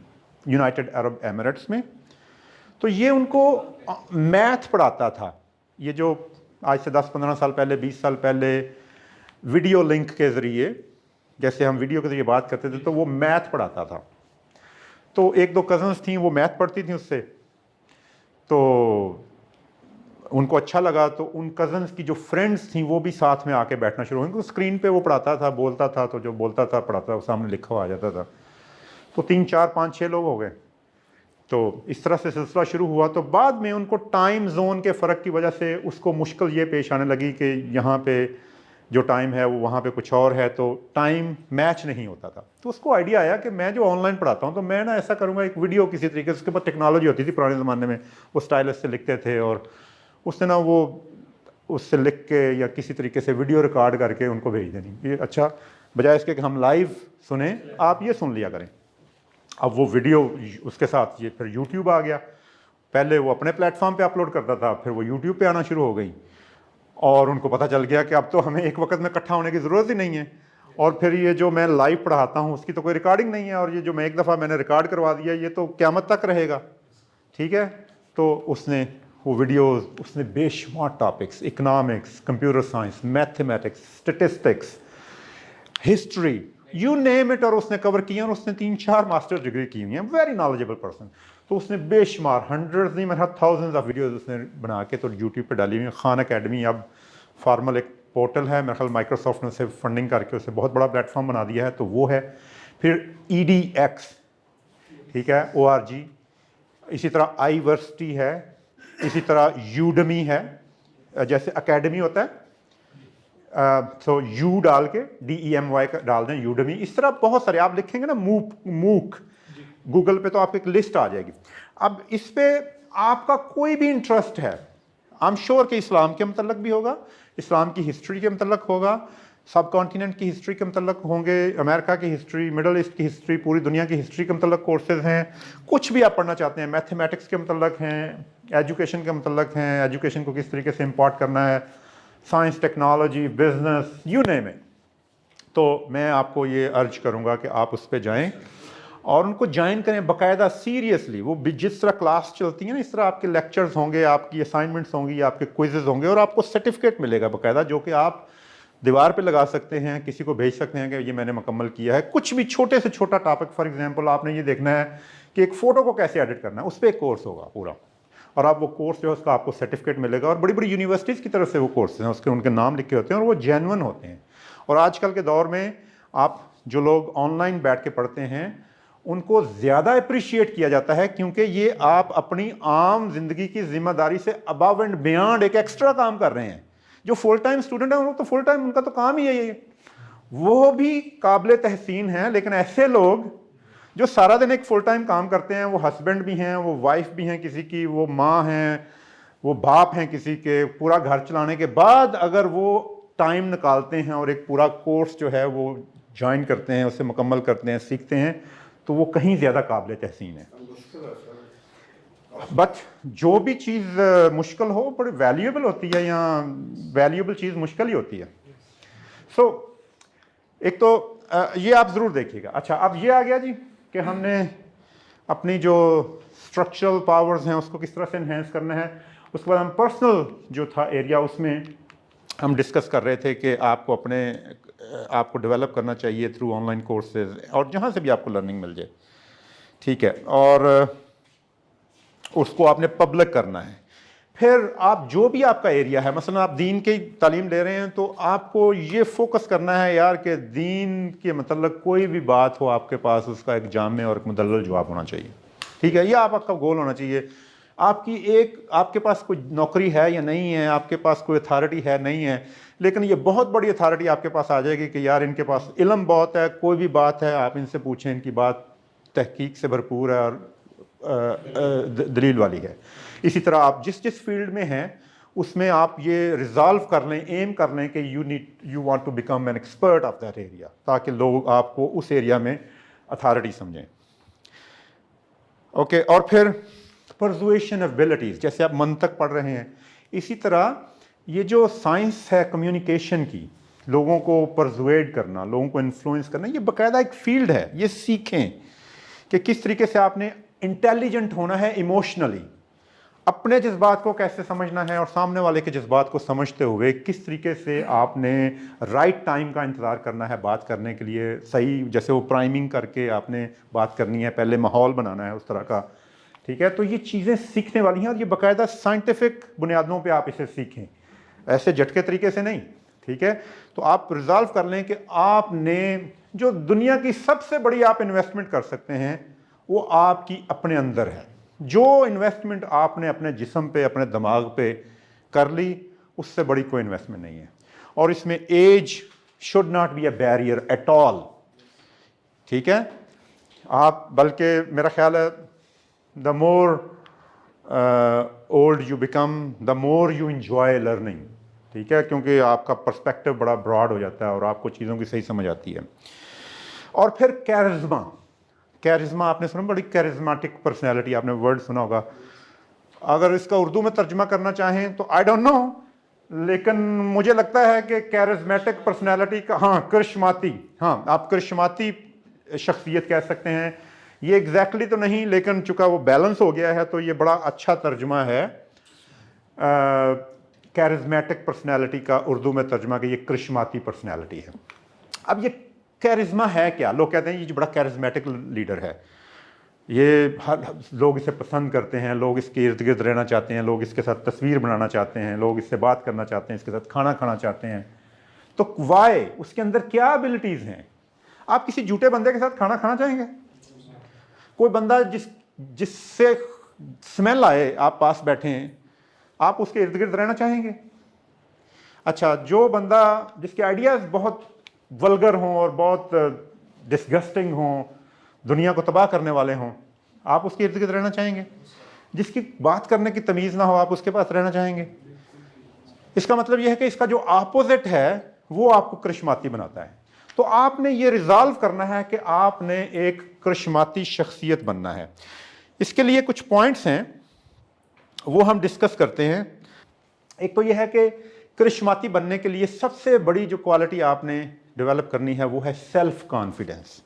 یونائٹڈ عرب ایمریٹس میں. تو یہ ان کو میتھ پڑھاتا تھا. یہ جو آج سے 10-15 سال پہلے, 20 سال پہلے ویڈیو لنک کے ذریعے, جیسے ہم ویڈیو کے ذریعے بات کرتے تھے, تو وہ میتھ پڑھاتا تھا. تو 1-2 کزنس تھیں, وہ میتھ پڑھتی تھیں اس سے, تو ان کو اچھا لگا. تو ان کزنس کی جو فرینڈس تھیں وہ بھی ساتھ میں آ کے بیٹھنا شروع ہوئیں, کیونکہ اسکرین پہ وہ پڑھاتا تھا, بولتا تھا, تو جو بولتا تھا پڑھاتا تھا, سامنے لکھا ہوا آ جاتا تھا. تو 3, 4, 5, 6 لوگ ہو گئے. تو اس طرح سے سلسلہ شروع ہوا. تو بعد میں ان کو ٹائم زون کے فرق کی وجہ سے اس کو مشکل یہ پیش آنے لگی کہ یہاں پہ جو ٹائم ہے وہ وہاں پہ کچھ اور ہے, تو ٹائم میچ نہیں ہوتا تھا. تو اس کو آئیڈیا آیا کہ میں جو آن لائن پڑھاتا ہوں تو میں نا ایسا کروں گا, ایک ویڈیو کسی طریقے سے, اس کے بعد ٹیکنالوجی ہوتی تھی پرانے زمانے میں, وہ اسٹائلس سے لکھتے تھے, اور اس نے نا وہ اس سے لکھ کے یا کسی طریقے سے ویڈیو ریکارڈ کر کے ان کو بھیج دینی. یہ اچھا, بجائے اس کے کہ ہم لائیو سنیں, آپ یہ سن لیا کریں. اب وہ ویڈیو اس کے ساتھ یہ پھر یوٹیوب آ گیا. پہلے وہ اپنے پلیٹ فارم پہ اپلوڈ کرتا تھا, پھر وہ یوٹیوب پہ آنا شروع ہو گئی, اور ان کو پتہ چل گیا کہ اب تو ہمیں ایک وقت میں اکٹھا ہونے کی ضرورت ہی نہیں ہے. اور پھر یہ جو میں لائیو پڑھاتا ہوں اس کی تو کوئی ریکارڈنگ نہیں ہے, اور یہ جو میں ایک دفعہ میں نے ریکارڈ کروا دیا یہ تو قیامت تک رہے گا. ٹھیک ہے. تو اس نے وہ ویڈیوز, اس نے بے شمار topics, economics, computer science, mathematics, statistics, history, you name it, اور اس نے کور کیا, اور اس نے 3-4 ماسٹر ڈگری کی ہوئی ہیں. Very knowledgeable person. تو اس نے بے شمار ہنڈریڈ نہیں میرا تھاؤزنڈ آف ویڈیوز اس نے بنا کے تو یوٹیوب پہ ڈالی ہوئی ہیں. خان اکیڈمی اب فارمل ایک پورٹل ہے, میرا خیال مائکروسافٹ نے اسے فنڈنگ کر کے اسے بہت بڑا پلیٹ فارم بنا دیا ہے, تو وہ ہے. پھر EDX, ٹھیک ہے, ORG. اسی طرح iVersity ہے, اسی طرح یوڈمی ہے, جیسے اکیڈمی ہوتا ہے تو یو ڈال کے DEMY ڈال دیں, یوڈمی. اس طرح بہت سارے آپ لکھیں گے نا, MOOC گوگل پہ, تو آپ کو ایک لسٹ آ جائے گی. اب اس پہ آپ کا کوئی بھی انٹرسٹ ہے, आई एम श्योर कि इस्लाम के मतलब भी होगा, इस्लाम की हिस्ट्री के मतलब होगा, सब कॉन्टिनेंट की हिस्ट्री के मतलब होंगे, अमेरिका की हिस्ट्री, मिडल ईस्ट की हिस्ट्री, पूरी दुनिया की हिस्ट्री के मतलब कोर्सेज हैं, कुछ भी आप पढ़ना चाहते हैं, मैथमेटिक्स के मतलब हैं, एजुकेशन के मतलब हैं, एजुकेशन को किस तरीके से इम्पोर्ट करना है, science, technology, business, you name it. तो मैं आपको ये अर्ज करूँगा कि आप उस पर जाएँ और उनको ज्वाइन करें बाकायदा, सीरियसली। वो जिस तरह क्लास चलती है ना, इस तरह आपके लेक्चर्स होंगे, आपकी असाइनमेंट्स होंगी, आपके क्विज़ेज़ होंगे, और आपको सर्टिफिकेट मिलेगा बाकायदा, जो कि आप दीवार पे लगा सकते हैं, किसी को भेज सकते हैं कि ये मैंने मुकम्मल किया है। कुछ भी छोटे से छोटा टॉपिक, फॉर एग्जांपल आपने ये देखना है कि एक फ़ोटो को कैसे एडिट करना है, उस पर एक कोर्स होगा पूरा, और आप वो कोर्स जो है उसका आपको सर्टिफिकेट मिलेगा। और बड़ी बड़ी यूनिवर्सिटीज़ की तरफ से वो कोर्स हैं, उसके उनके नाम लिखे होते हैं और वो जेन्युइन होते हैं। और आजकल के दौर में आप जो लोग ऑनलाइन बैठ के पढ़ते हैं उनको ज़्यादा अप्रिशिएट किया जाता है, क्योंकि ये आप अपनी आम जिंदगी की जिम्मेदारी से अबव एंड बियॉन्ड एक एक्स्ट्रा काम कर रहे हैं। जो फुल टाइम स्टूडेंट है उनको तो फुल टाइम उनका तो काम ही है ये, वो भी काबिल तहसीन है। लेकिन ऐसे लोग जो सारा दिन एक फुल टाइम काम करते हैं, वो हस्बैंड भी हैं, वो वाइफ भी हैं किसी की, वो माँ हैं, वो बाप हैं किसी के, पूरा घर चलाने के बाद अगर वो टाइम निकालते हैं और एक पूरा कोर्स जो है वो ज्वाइन करते हैं, उसे मुकम्मल करते हैं, सीखते हैं, तो वो कहीं ज़्यादा काबिल तहसीन है। बट जो भी चीज़ मुश्किल हो बड़ी वैल्यूएबल होती है, या वैल्यूएबल चीज़ मुश्किल ही होती है। सो एक तो ये आप ज़रूर देखिएगा। अच्छा, अब ये आ गया जी कि हमने अपनी जो स्ट्रक्चरल पावर्स हैं उसको किस तरह से इन्हेंस करना है। उसके बाद हम पर्सनल जो था एरिया, उसमें हम डिस्कस कर रहे थे कि आपको डेवलप करना चाहिए थ्रू ऑनलाइन कोर्सेज, और जहाँ से भी आपको लर्निंग मिल जाए, ठीक है, और उसको आपने पब्लिक करना है। फिर आप जो भी आपका एरिया है, मसलन आप दीन की तालीम ले रहे हैं, तो आपको ये फोकस करना है यार कि दीन के मतलब कोई भी बात हो आपके पास, उसका एक जामे और एक मुदल्लल जवाब होना चाहिए, ठीक है। ये आपका गोल होना चाहिए। आपके पास कोई नौकरी है या नहीं है, आपके पास कोई अथॉरिटी है नहीं है, लेकिन ये बहुत बड़ी अथॉरिटी आपके पास आ जाएगी कि यार इनके पास इल्म बहुत है, कोई भी बात है आप इनसे पूछें, इनकी बात तहकीक से भरपूर है और दलील वाली है। इसी तरह आप जिस जिस फील्ड में हैं उसमें आप ये रिजॉल्व कर लें, एम कर लें कि you want to become an expert of that area, ताकि लोग आपको उस एरिया में अथॉरिटी समझें। ओके, और फिर परसुएशन एबिलिटीज़, जैसे आप मंतक पढ़ रहे हैं, इसी तरह ये जो साइंस है कम्युनिकेशन की, लोगों को परसुएड करना, लोगों को इन्फ्लुएंस करना, ये बाकायदा एक फील्ड है। ये सीखें कि किस तरीके से आपने इंटेलिजेंट होना है इमोशनली, अपने जज्बात को कैसे समझना है, और सामने वाले के जज्बात को समझते हुए किस तरीके से आपने राइट टाइम का इंतज़ार करना है बात करने के लिए। सही, जैसे वो प्राइमिंग करके आपने बात करनी है, पहले माहौल बनाना है उस तरह का, ठीक है। तो ये चीज़ें सीखने वाली हैं, और ये बाकायदा साइंटिफिक बुनियादों पे आप इसे सीखें, ऐसे झटके तरीके से नहीं, ठीक है। तो आप रिजॉल्व कर लें कि आपने जो दुनिया की सबसे बड़ी आप इन्वेस्टमेंट कर सकते हैं वो आपकी अपने अंदर है। जो इन्वेस्टमेंट आपने अपने जिस्म पे, अपने दिमाग पे कर ली, उससे बड़ी कोई इन्वेस्टमेंट नहीं है। और इसमें age should not be a barrier at all, ठीक है। आप बल्कि मेरा ख्याल है the more old you become the more you enjoy learning, ठीक है, क्योंकि आपका पर्सपेक्टिव बड़ा ब्रॉड हो जाता है और आपको चीज़ों की सही समझ आती है। और फिर कैरिज्मा आपने सुना, बड़ी कैरिज्मेटिक पर्सनैलिटी, आपने वर्ड सुना होगा। अगर इसका उर्दू में तर्जुमा करना चाहें तो आई डोंट नो, लेकिन मुझे लगता है कि कैरिज्मेटिक पर्सनैलिटी का, हाँ करिश्माती, हाँ आप करिश्माती शख्सियत कह सकते हैं। ये एग्जैक्टली तो नहीं, लेकिन चूंकि वो बैलेंस हो गया है तो ये बड़ा अच्छा तर्जुमा है। कैरिज्मेटिक पर्सनैलिटी का उर्दू में तर्जुमा कि ये करिश्माती पर्सनैलिटी है। अब ये कैरिज्मा है क्या? लोग कहते हैं ये बड़ा कैरिज्मेटिक लीडर है, ये लोग इसे पसंद करते हैं, लोग इसके इर्द गिर्द रहना चाहते हैं, लोग इसके साथ तस्वीर बनाना चाहते हैं, लोग इससे बात करना चाहते हैं, इसके साथ खाना खाना चाहते हैं। तो वाई, उसके अंदर क्या एबिलिटीज़ हैं? आप किसी झूठे बंदे के साथ खाना खाना चाहेंगे? कोई बंदा जिससे स्मेल आए, आप पास बैठे हैं, आप उसके इर्द गिर्द रहना चाहेंगे? अच्छा, जो बंदा जिसके आइडियाज़ बहुत वल्गर हों और बहुत डिस्गस्टिंग हों, दुनिया को तबाह करने वाले हों, आप उसके इर्द गिर्द रहना चाहेंगे? जिसकी बात करने की तमीज़ ना हो आप उसके पास रहना चाहेंगे? इसका मतलब यह है कि इसका जो अपोजिट है वो आपको करिश्माती बनाता है। तो आपने ये रिजॉल्व करना है कि आपने एक करिश्माती शख्सियत बनना है। इसके लिए कुछ पॉइंट्स हैं वो हम डिस्कस करते हैं। एक तो यह है कि करिश्माती बनने के लिए सबसे बड़ी जो क्वालिटी आपने डेवलप करनी है वो है सेल्फ कॉन्फिडेंस।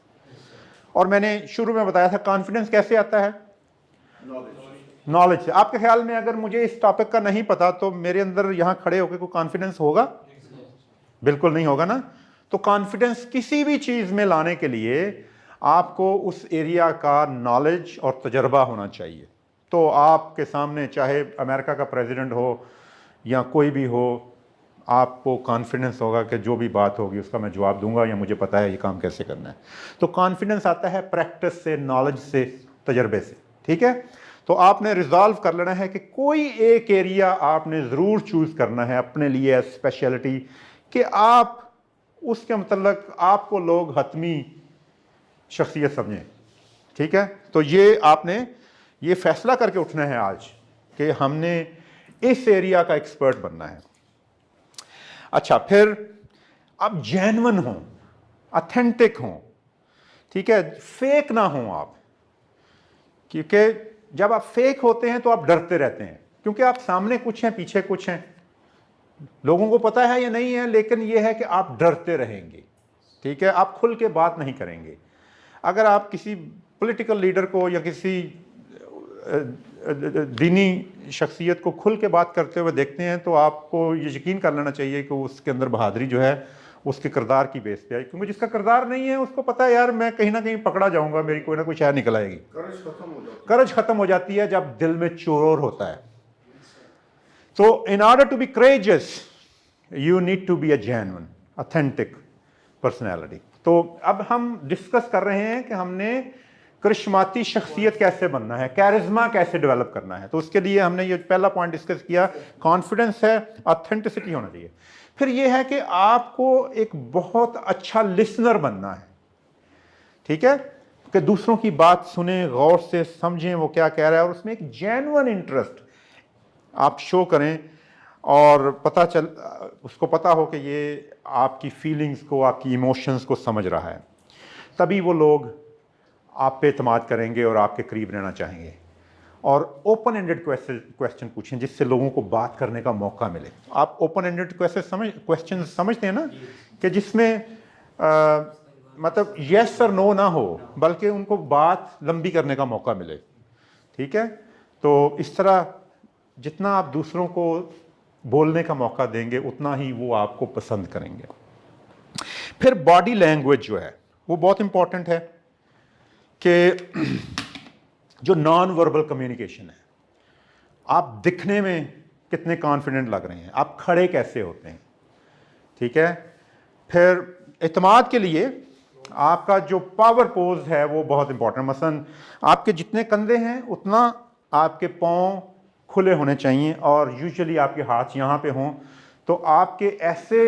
और मैंने शुरू में बताया था कॉन्फिडेंस कैसे आता है? नॉलेज से। आपके ख्याल में अगर मुझे इस टॉपिक का नहीं पता तो मेरे अंदर यहाँ खड़े होकर कोई कॉन्फिडेंस होगा? बिल्कुल नहीं होगा ना। तो कॉन्फिडेंस किसी भी चीज़ में लाने के लिए आपको उस एरिया का नॉलेज और तजर्बा होना चाहिए। तो आपके सामने चाहे अमेरिका का प्रेसिडेंट हो या कोई भी हो, आपको कॉन्फिडेंस होगा कि जो भी बात होगी उसका मैं जवाब दूंगा या मुझे पता है ये काम कैसे करना है। तो कॉन्फिडेंस आता है प्रैक्टिस से, नॉलेज से, तजर्बे से। ठीक है, तो आपने रिजॉल्व कर लेना है कि कोई एक एरिया आपने ज़रूर चूज़ करना है अपने लिए स्पेशलिटी, कि आप उसके मतलब आपको लोग हतमी शख्सियत समझें। ठीक है, तो ये आपने ये फैसला करके उठना है आज कि हमने इस एरिया का एक्सपर्ट बनना है। अच्छा, फिर आप जेन्युइन हों, ऑथेंटिक हों। ठीक है, फेक ना हों आप, क्योंकि जब आप फेक होते हैं तो आप डरते रहते हैं, क्योंकि आप सामने कुछ हैं पीछे कुछ हैं, लोगों को पता है या नहीं है, लेकिन यह है कि आप डरते रहेंगे। ठीक है, आप खुल के बात नहीं करेंगे। अगर आप किसी पॉलिटिकल लीडर को या किसी दीनी शख्सियत को खुल के बात करते हुए देखते हैं तो आपको ये यकीन कर लेना चाहिए कि उसके अंदर बहादुरी जो है उसके किरदार की बेस पे है। क्योंकि जिसका किरदार नहीं है उसको पता है यार मैं कहीं ना कहीं पकड़ा जाऊंगा, मेरी कोई ना कोई शय निकल आएगी। करज खत्म हो जाती है जब दिल में चोर होता है। तो in order to be courageous you need to be a genuine authentic personality. तो अब हम डिस्कस कर रहे हैं कि हमने करिश्माती शख्सियत कैसे बनना है, कैरिज्मा कैसे डेवलप करना है। तो उसके लिए हमने ये पहला पॉइंट डिस्कस किया, कॉन्फिडेंस है, ऑथेंटिसिटी होना चाहिए। फिर ये है कि आपको एक बहुत अच्छा लिसनर बनना है। ठीक है, कि दूसरों की बात सुने, गौर से समझें वो क्या कह रहा है और उसमें एक जेन्युइन इंटरेस्ट आप शो करें और उसको पता हो कि ये आपकी फीलिंग्स को, आपकी इमोशंस को समझ रहा है। तभी वो लोग आप पे एतमाद करेंगे और आपके करीब रहना चाहेंगे। और ओपन एंडेड क्वेश्चन पूछें जिससे लोगों को बात करने का मौका मिले। आप ओपन एंडेड क्वेश्चन समझते हैं ना, कि जिसमें मतलब येस और नो ना हो, बल्कि उनको बात लंबी करने का मौका मिले। ठीक है, तो इस तरह जितना आप दूसरों को बोलने का मौका देंगे उतना ही वो आपको पसंद करेंगे। फिर बॉडी लैंग्वेज जो है वो बहुत इंपॉर्टेंट है, कि जो नॉन वर्बल कम्युनिकेशन है, आप दिखने में कितने कॉन्फिडेंट लग रहे हैं, आप खड़े कैसे होते हैं। ठीक है, फिर एतमाद के लिए आपका जो पावर पोज है वो बहुत इंपॉर्टेंट। मसलन आपके जितने कंधे हैं उतना आपके पाँव खुले होने चाहिए और यूजुअली आपके हाथ यहाँ पे हों। तो आपके ऐसे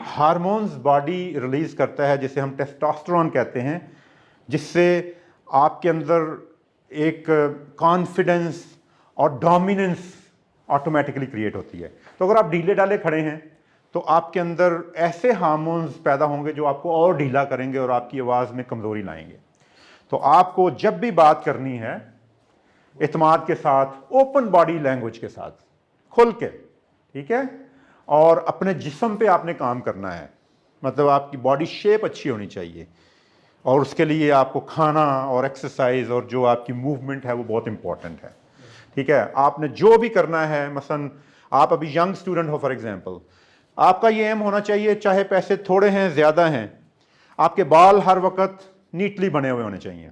हार्मोन्स बॉडी रिलीज करता है जिसे हम टेस्टोस्टेरोन कहते हैं, जिससे आपके अंदर एक कॉन्फिडेंस और डोमिनेंस ऑटोमेटिकली क्रिएट होती है। तो अगर आप ढीले ढाले खड़े हैं तो आपके अंदर ऐसे हार्मोन्स पैदा होंगे जो आपको और ढीला करेंगे और आपकी आवाज़ में कमज़ोरी लाएंगे। तो आपको जब भी बात करनी है इत्मीनान के साथ, ओपन बॉडी लैंग्वेज के साथ, खुल के, ठीक है, और अपने जिस्म पे आपने काम करना है। मतलब आपकी बॉडी शेप अच्छी होनी चाहिए और उसके लिए आपको खाना और एक्सरसाइज और जो आपकी मूवमेंट है वो बहुत इंपॉर्टेंट है। ठीक है, आपने जो भी करना है, मसलन आप अभी यंग स्टूडेंट हो फॉर एग्जांपल, आपका ये एम होना चाहिए, चाहे पैसे थोड़े हैं ज़्यादा हैं, आपके बाल हर वक्त नीटली बने हुए होने चाहिए।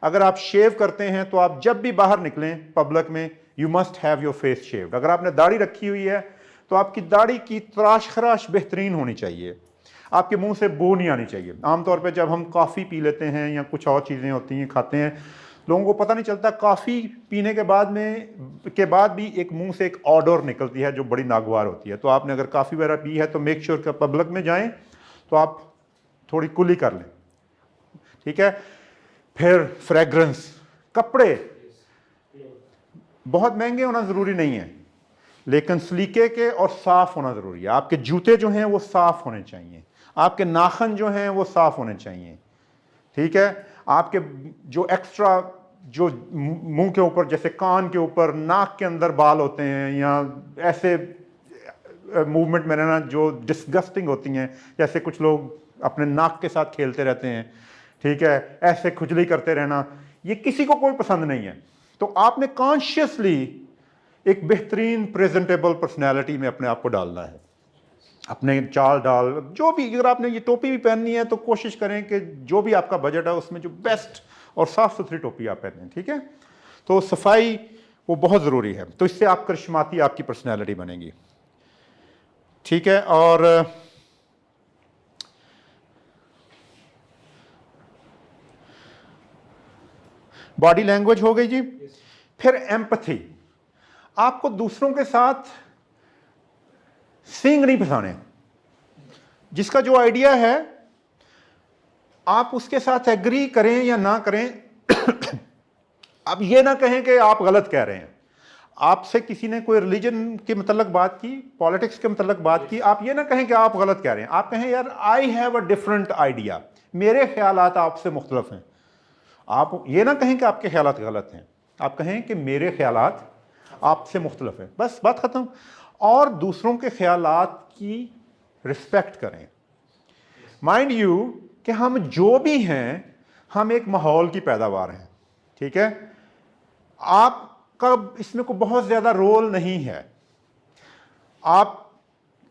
अगर आप शेव करते हैं तो आप जब भी बाहर निकलें पब्लिक में, you must have your face shaved. अगर आपने दाढ़ी रखी हुई है तो आपकी दाढ़ी की तराश खराश बेहतरीन होनी चाहिए, आपके मुंह से बू नहीं आनी चाहिए। आमतौर पे जब हम कॉफ़ी पी लेते हैं या कुछ और चीज़ें होती हैं खाते हैं, लोगों को पता नहीं चलता कॉफ़ी पीने के बाद भी एक मुंह से एक ऑडर निकलती है जो बड़ी नागवार होती है। तो आपने अगर कॉफ़ी वगैरह पी है तो मेक श्योर कि पब्लिक में जाएं तो आप थोड़ी कुली कर लें। ठीक है, फिर फ्रेगरेंस, कपड़े, बहुत महंगे होना ज़रूरी नहीं है, लेकिन सलीके के और साफ़ होना ज़रूरी है। आपके जूते जो हैं वो साफ़ होने चाहिए, आपके नाखन जो हैं वो साफ़ होने चाहिए, ठीक है। आपके जो एक्स्ट्रा जो मुंह के ऊपर, जैसे कान के ऊपर, नाक के अंदर बाल होते हैं, या ऐसे मूवमेंट में रहना जो डिस्गस्टिंग होती हैं, जैसे कुछ लोग अपने नाक के साथ खेलते रहते हैं, ठीक है, ऐसे खुजली करते रहना, ये किसी को कोई पसंद नहीं है। तो आपने कॉन्शियसली एक बेहतरीन प्रेजेंटेबल पर्सनैलिटी में अपने आप को डालना है, अपने चाल डाल, जो भी, अगर आपने ये टोपी भी पहननी है तो कोशिश करें कि जो भी आपका बजट है उसमें जो बेस्ट और साफ़ सुथरी टोपी आप पहनें, ठीक है। तो सफाई वो बहुत ज़रूरी है, तो इससे आप करिश्माती आपकी पर्सनैलिटी बनेगी, ठीक है। और बॉडी लैंग्वेज हो गई जी। फिर एम्पैथी, आपको दूसरों के साथ सींग नहीं फंसाने, जिसका जो आइडिया है आप उसके साथ एग्री करें या ना करें आप ये ना कहें कि आप गलत कह रहे हैं। आपसे किसी ने कोई रिलीजन के मतलब बात की, पॉलिटिक्स के मतलब बात की, आप ये ना कहें कि आप गलत कह रहे हैं, आप कहें यार आई हैव अ डिफरेंट आइडिया, मेरे ख्यालात आपसे मुख्तलिफ हैं। आप ये ना कहें कि आपके ख्यालात गलत हैं, आप कहें कि मेरे ख्यालात आपसे मुख्तलिफ हैं, बस बात ख़त्म। और दूसरों के ख्यालात की रिस्पेक्ट करें। माइंड यू कि हम जो भी हैं हम एक माहौल की पैदावार हैं, ठीक है। आपका इसमें कोई बहुत ज़्यादा रोल नहीं है। आप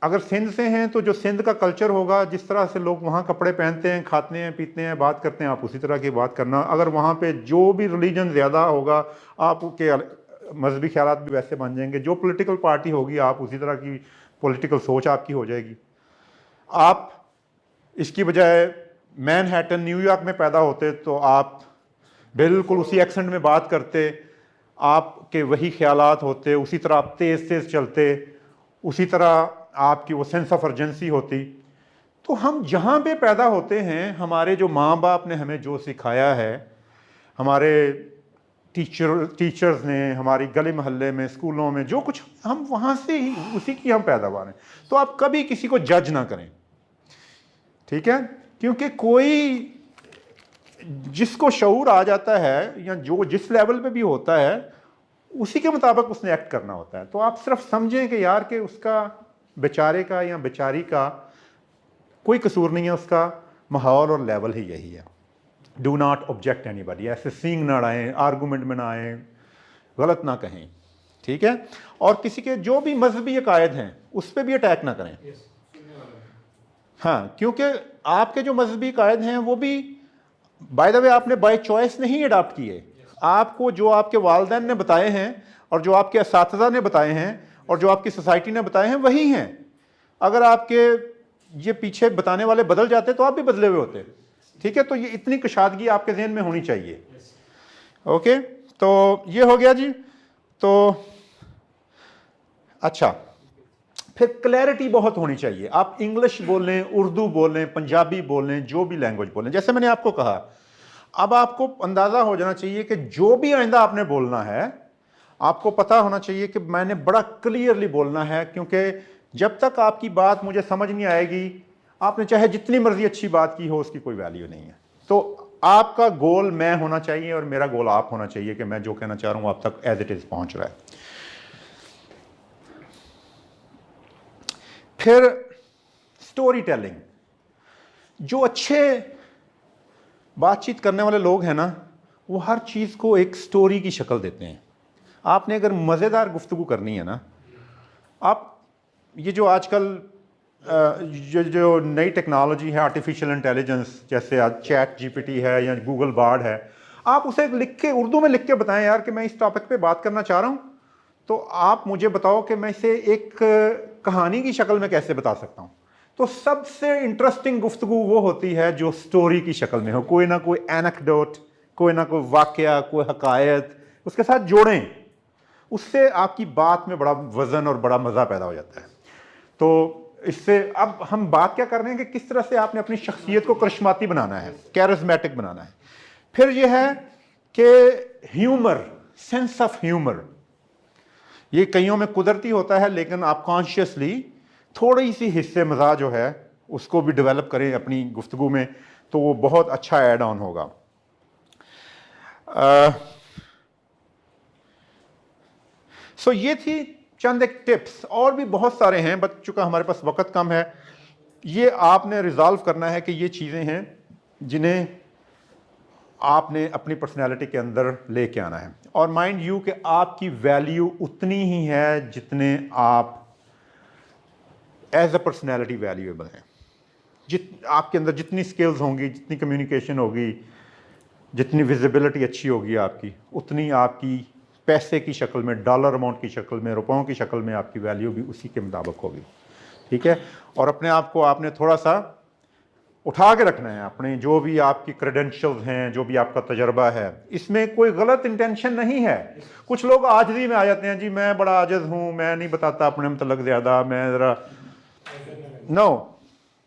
अगर सिंध से हैं तो जो सिंध का कल्चर होगा, जिस तरह से लोग वहाँ कपड़े पहनते हैं, खाते हैं, पीते हैं, बात करते हैं, आप उसी तरह की बात करना। अगर वहाँ पे जो भी रिलीजन ज़्यादा होगा आपके मजहबी ख्यालात भी वैसे बन जाएंगे, जो पॉलिटिकल पार्टी होगी आप उसी तरह की पॉलिटिकल सोच आपकी हो जाएगी। आप इसकी बजाय मैनहट्टन न्यूयॉर्क में पैदा होते तो आप बिल्कुल उसी एक्सेंट में बात करते, आपके वही ख्यालात होते, उसी तरह आप तेज़ तेज़ चलते, उसी तरह आपकी वो सेंस ऑफ अर्जेंसी होती। तो हम जहाँ पे पैदा होते हैं, हमारे जो माँ बाप ने हमें जो सिखाया है, हमारे टीचर्स ने, हमारी गली मोहल्ले में, स्कूलों में जो कुछ, हम वहाँ से ही उसी की हम पैदावार हैं। तो आप कभी किसी को जज ना करें, ठीक है, क्योंकि कोई जिसको शऊर आ जाता है या जो जिस लेवल पे भी होता है उसी के मुताबिक उसने एक्ट करना होता है। तो आप सिर्फ समझें कि यार कि उसका बेचारे का या बेचारी का कोई कसूर नहीं है, उसका माहौल और लेवल ही यही है। डू नॉट ऑब्जेक्ट एनीबॉडी, ऐसे सींग ना अड़ाएं, आर्गूमेंट में ना आए, गलत ना कहें, ठीक है। और किसी के जो भी मजहबी अकायद हैं उस पर भी अटैक ना करें, हाँ, क्योंकि आपके जो मजहबी अकायद हैं वो भी बाय द वे आपने बाय चॉइस नहीं अडॉप्ट किए। आपको जो आपके वालिदैन ने बताए हैं और जो आपके असातिज़ा ने बताए हैं और जो आपकी सोसाइटी ने बताए हैं वही हैं। अगर आपके ये पीछे बताने वाले बदल जाते तो आप भी बदले हुए होते, ठीक है। तो ये इतनी कुशादगी आपके ज़हन में होनी चाहिए, ओके। तो ये हो गया जी। तो अच्छा, फिर क्लैरिटी बहुत होनी चाहिए। आप इंग्लिश बोलें, उर्दू बोलें, पंजाबी बोलें, जो भी लैंग्वेज बोलें, जैसे मैंने आपको कहा, अब आपको अंदाज़ा हो जाना चाहिए कि जो भी आइंदा आपने बोलना है आपको पता होना चाहिए कि मैंने बड़ा क्लियरली बोलना है, क्योंकि जब तक आपकी बात मुझे समझ नहीं आएगी, आपने चाहे जितनी मर्जी अच्छी बात की हो उसकी कोई वैल्यू नहीं है। तो आपका गोल मैं होना चाहिए और मेरा गोल आप होना चाहिए कि मैं जो कहना चाह रहा हूँ आप तक एज इट इज़ पहुँच रहा है। फिर स्टोरी टेलिंग, जो अच्छे बातचीत करने वाले लोग हैं ना, वो हर चीज़ को एक स्टोरी की शक्ल देते हैं। आपने अगर मज़ेदार गुफ्तगू करनी है ना, आप ये जो आजकल जो नई टेक्नोलॉजी है, आर्टिफिशियल इंटेलिजेंस, जैसे आज चैट जीपीटी है या गूगल बार्ड है, आप उसे लिख के उर्दू में लिख के बताएं यार कि मैं इस टॉपिक पे बात करना चाह रहा हूँ, तो आप मुझे बताओ कि मैं इसे एक कहानी की शक्ल में कैसे बता सकता हूँ। तो सबसे इंटरेस्टिंग गुफ्तगू वो होती है जो स्टोरी की शक्ल में हो, कोई ना कोई एनेक्डोट, कोई ना कोई वाकया, कोई हकायत उसके साथ जोड़ें, उससे आपकी बात में बड़ा वज़न और बड़ा मज़ा पैदा हो जाता है। तो इससे अब हम बात क्या कर रहे हैं कि किस तरह से आपने अपनी शख्सियत को करिश्माती बनाना है, कैरिस्मेटिक बनाना है। फिर यह है कि ह्यूमर, सेंस ऑफ ह्यूमर, یہ کئیوں میں قدرتی ہوتا ہے، لیکن آپ کانشیسلی تھوڑی سی حصے مزاح جو ہے اس کو بھی ڈیولپ کریں اپنی گفتگو میں، تو وہ بہت اچھا ایڈ آن ہوگا۔ سو یہ تھی چند ایک ٹپس، اور بھی بہت سارے ہیں، بٹ چونکہ ہمارے پاس وقت کم ہے، یہ آپ نے ریزالو کرنا ہے کہ یہ چیزیں ہیں جنہیں آپ نے اپنی پرسنالٹی کے اندر لے کے آنا ہے۔ اور مائنڈ یو کہ آپ کی ویلیو اتنی ہی ہے جتنے آپ ایز اے پرسنالٹی ویلیویبل ہیں۔ آپ کے اندر جتنی سکلز ہوں گی، جتنی کمیونیکیشن ہوگی، جتنی ویزیبلٹی اچھی ہوگی آپ کی، اتنی آپ کی پیسے کی شکل میں، ڈالر اماؤنٹ کی شکل میں، روپوں کی شکل میں آپ کی ویلیو بھی اسی کے مطابق ہوگی، ٹھیک ہے۔ اور اپنے آپ کو آپ نے تھوڑا سا اٹھا کے رکھنا ہے، اپنے جو بھی آپ کی کریڈینشلز ہیں، جو بھی آپ کا تجربہ ہے، اس میں کوئی غلط انٹینشن نہیں ہے۔ کچھ لوگ عاجزی میں آ جاتے ہیں، جی میں بڑا عاجز ہوں، میں نہیں بتاتا اپنے متعلق زیادہ، میں ذرا نو،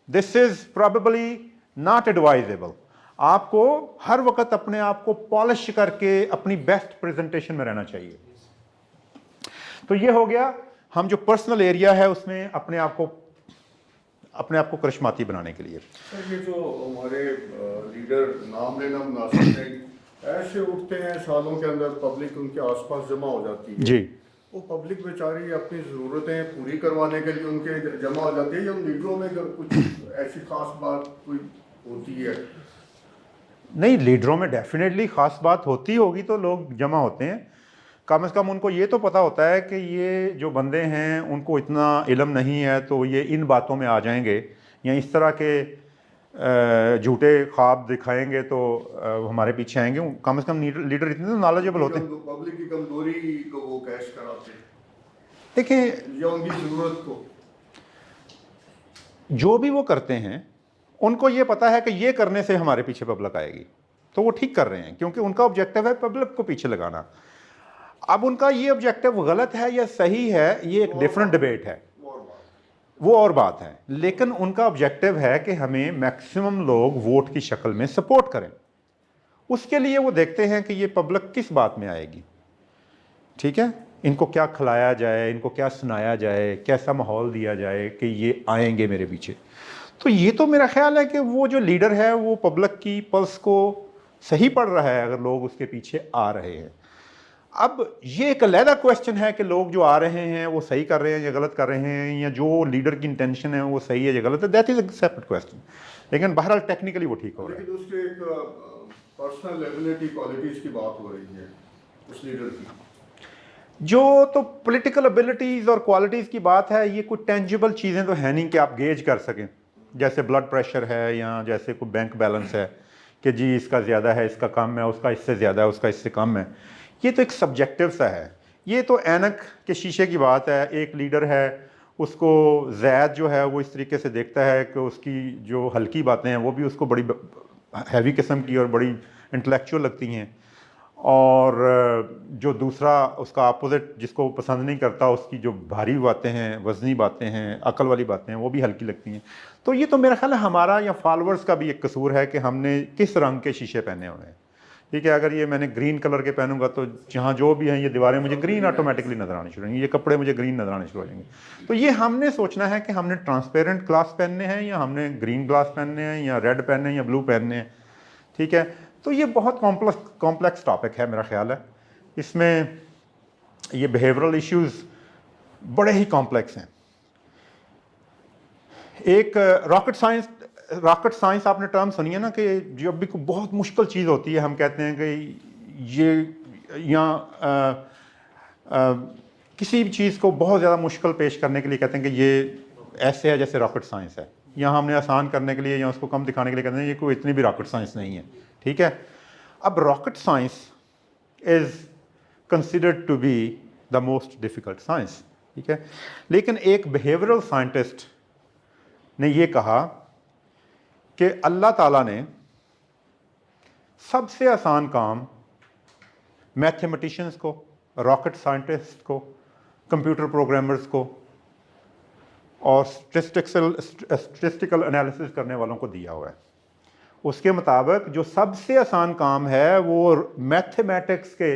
دس از پرابیبلی ناٹ ایڈوائزیبل۔ آپ کو ہر وقت اپنے آپ کو پالش کر کے اپنی بیسٹ پریزنٹیشن میں رہنا چاہیے۔ تو یہ ہو گیا ہم جو پرسنل ایریا ہے اس میں اپنے آپ کو کرشماتی بنانے کے لیے۔ سر یہ جو ہمارے لیڈر نام لینا مناسب نہیں، ایسے اٹھتے ہیں سالوں کے اندر، پبلک ان کے آس پاس جمع ہو جاتی ہے، جی، وہ پبلک بیچاری اپنی ضرورتیں پوری کروانے کے لیے ان کے جمع ہو جاتی ہے، یا ان لیڈروں میں کچھ ایسی خاص بات کوئی ہوتی ہے؟ نہیں، لیڈروں میں ڈیفینیٹلی خاص بات ہوتی ہوگی تو لوگ جمع ہوتے ہیں، کم از کم ان کو یہ تو پتہ ہوتا ہے کہ یہ جو بندے ہیں ان کو اتنا علم نہیں ہے، تو یہ ان باتوں میں آ جائیں گے یا اس طرح کے جھوٹے خواب دکھائیں گے تو ہمارے پیچھے آئیں گے۔ کم از کم لیڈر اتنے تو نالجبل ہوتے ہیں۔ پبلک کی کمزوری کو وہ کیش کراتے ہیں، دیکھیں، یا ان کی ضرورت کو جو بھی وہ کرتے ہیں ان کو یہ پتا ہے کہ یہ کرنے سے ہمارے پیچھے پبلک آئے گی، تو وہ ٹھیک کر رہے ہیں، کیونکہ ان کا آبجیکٹو ہے پبلک کو پیچھے لگانا۔ اب ان کا یہ آبجیکٹو غلط ہے یا صحیح ہے، یہ ایک ڈیفرنٹ ڈبیٹ ہے، وہ اور بات ہے، لیکن ان کا آبجیکٹو ہے کہ ہمیں میکسیمم لوگ ووٹ کی شکل میں سپورٹ کریں۔ اس کے لیے وہ دیکھتے ہیں کہ یہ پبلک کس بات میں آئے گی، ٹھیک ہے، ان کو کیا کھلایا جائے، ان کو کیا سنایا جائے، کیسا ماحول دیا جائے کہ یہ آئیں گے میرے پیچھے۔ تو یہ تو میرا خیال ہے کہ وہ جو لیڈر ہے وہ پبلک کی پلس کو صحیح پڑھ رہا ہے اگر لوگ اس کے پیچھے آ رہے ہیں۔ اب یہ ایک علیحدہ کویسچن ہے کہ لوگ جو آ رہے ہیں وہ صحیح کر رہے ہیں یا غلط کر رہے ہیں، یا جو لیڈر کی انٹینشن ہے وہ صحیح ہے یا غلط ہے، that is a separate question, لیکن بہرحال ٹیکنیکلی وہ ٹھیک ہو رہا ہے۔ لیکن اس کے ایک پرسنل ایبلٹی کوالٹیز کی بات ہو رہی ہے اس لیڈر کی، جو تو پولیٹیکل ابیلٹیز اور کوالٹیز کی بات ہے، یہ کوئی ٹینجیبل چیزیں تو ہیں نہیں کہ آپ گیج کر سکیں، جیسے بلڈ پریشر ہے یا جیسے کوئی بینک بیلنس ہے کہ جی اس کا زیادہ ہے، اس کا کم ہے، اس کا اس سے زیادہ ہے، اس کا اس سے کم ہے۔ یہ تو ایک سبجیکٹیو سا ہے، یہ تو اینک کے شیشے کی بات ہے۔ ایک لیڈر ہے، اس کو زید جو ہے وہ اس طریقے سے دیکھتا ہے کہ اس کی جو ہلکی باتیں ہیں وہ بھی اس کو بڑی ہیوی قسم کی اور بڑی انٹلیکچوئل لگتی ہیں، اور جو دوسرا اس کا اپوزٹ جس کو وہ پسند نہیں کرتا، اس کی جو بھاری باتیں ہیں، وزنی باتیں ہیں، عقل والی باتیں ہیں، وہ بھی ہلکی لگتی ہیں۔ تو یہ تو میرا خیال ہے ہمارا یا فالوورز کا بھی ایک قصور ہے کہ ہم نے کس رنگ کے شیشے پہنے ہوئے ہیں، ٹھیک ہے۔ اگر یہ میں نے گرین کلر کے پہنوں گا تو جہاں جو بھی ہیں یہ دیواریں مجھے گرین آٹومیٹکلی نظر آنے شروع ہوں گی، یہ کپڑے مجھے گرین نظر آنے شروع ہو جائیں گے۔ تو یہ ہم نے سوچنا ہے کہ ہم نے ٹرانسپیرنٹ گلاس پہننے ہیں یا ہم نے گرین گلاس پہننے ہیں یا ریڈ پہننے ہیں یا بلو پہننے ہیں، ٹھیک ہے۔ تو یہ بہت کمپلیکس ٹاپک ہے میرا خیال ہے، اس میں یہ بیہیورل ایشوز بڑے ہی کمپلیکس ہیں۔ ایک راکٹ سائنس آپ نے ٹرم سنی ہے نا، کہ جب بھی کوئی بہت مشکل چیز ہوتی ہے ہم کہتے ہیں کہ یہ، یا کسی بھی چیز کو بہت زیادہ مشکل پیش کرنے کے لیے کہتے ہیں کہ یہ ایسے ہے جیسے راکٹ سائنس ہے، یا ہم نے آسان کرنے کے لیے یا اس کو کم دکھانے کے لیے کہتے ہیں یہ کوئی اتنی بھی راکٹ سائنس نہیں ہے، ٹھیک ہے۔ اب rocket science is considered to be the most difficult science, ٹھیک ہے، لیکن ایک بیہیورل سائنٹسٹ نے یہ کہا کہ اللہ تعالیٰ نے سب سے آسان کام میتھمیٹیشنز کو، راکٹ سائنٹسٹ کو، کمپیوٹر پروگرامرز کو اور اسٹیٹسٹیکل انالیسس کرنے والوں کو دیا ہوا ہے۔ اس کے مطابق جو سب سے آسان کام ہے وہ میتھمیٹکس کے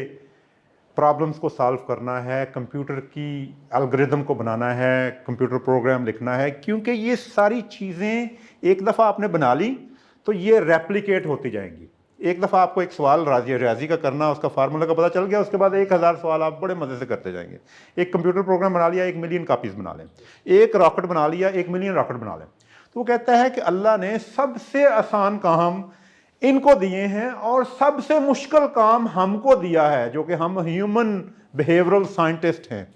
प्रॉब्लम्स को सॉल्व करना है, कंप्यूटर की एल्गोरिदम को बनाना है, कंप्यूटर प्रोग्राम लिखना है, क्योंकि ये सारी चीज़ें एक दफ़ा आपने बना ली तो ये रेप्लिकेट होती जाएंगी। एक दफ़ा आपको एक सवाल रियाजी का करना, उसका फार्मूला का पता चल गया, उसके बाद 1000 सवाल आप बड़े मज़े से करते जाएंगे। एक कंप्यूटर प्रोग्राम बना लिया, 1 मिलियन कापीज़ बना लें। एक रॉकेट बना लिया, 1 मिलियन रॉकेट बना लें। तो वो कहता है कि अल्लाह ने सबसे आसान काम इनको दिए हैं और सबसे मुश्किल काम हमको दिया है, जो कि हम ह्यूमन बिहेवियरल साइंटिस्ट हैं।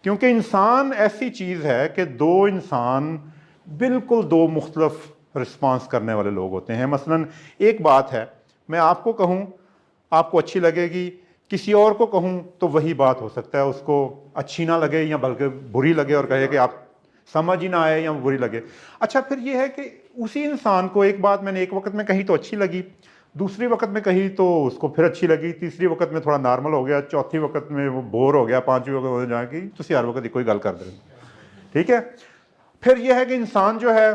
क्योंकि इंसान ऐसी चीज़ है कि दो इंसान बिल्कुल दो मुख्तलिफ रिस्पांस करने वाले लोग होते हैं। मसलन एक बात है, मैं आपको कहूँ आपको अच्छी लगेगी, किसी और को कहूँ तो वही बात हो सकता है उसको अच्छी ना लगे या बल्कि बुरी लगे और कहे कि आप समझ ही ना आए या बुरी लगे। अच्छा, फिर ये है कि उसी इंसान को एक बात मैंने एक वक्त में कही तो अच्छी लगी, दूसरी वक्त में कही तो उसको फिर अच्छी लगी, तीसरी वक्त में थोड़ा नॉर्मल हो गया, चौथी वक्त में वो बोर हो गया, पांचवी वक्त में जाएगी तो हर वक्त कोई गल कर दे। ठीक है, फिर यह है कि इंसान जो है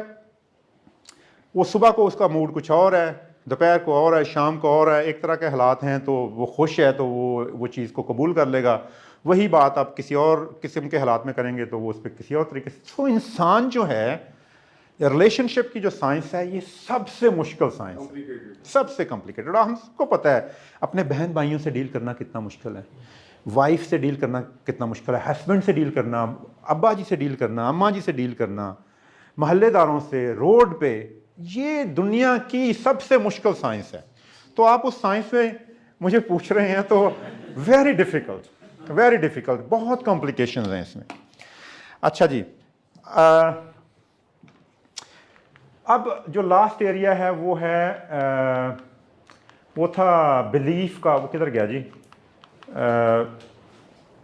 वो सुबह को उसका मूड कुछ और है, दोपहर को और है, शाम को और है, एक तरह के हालात हैं तो वो खुश है तो वो चीज़ को कबूल कर लेगा। वही बात आप किसी और किस्म के हालात में करेंगे तो वो उस पर किसी और तरीके से। तो इंसान जो है, रिलेशनशिप की जो साइंस है, ये सबसे मुश्किल साइंस है, सबसे कॉम्प्लिकेटेड। और हमको पता है अपने बहन भाइयों से डील करना कितना मुश्किल है, वाइफ से डील करना कितना मुश्किल है, हस्बैंड से डील करना, अब्बा जी से डील करना, अम्मा जी से डील करना, महल्लेदारों से, रोड पे, ये दुनिया की सबसे मुश्किल साइंस है। तो आप उस साइंस में मुझे पूछ रहे हैं तो वेरी डिफ़िकल्ट, बहुत कॉम्प्लिकेशंस हैं इसमें। अच्छा जी, अब जो लास्ट एरिया है वो है वो था बिलीफ का, वो किधर गया जी?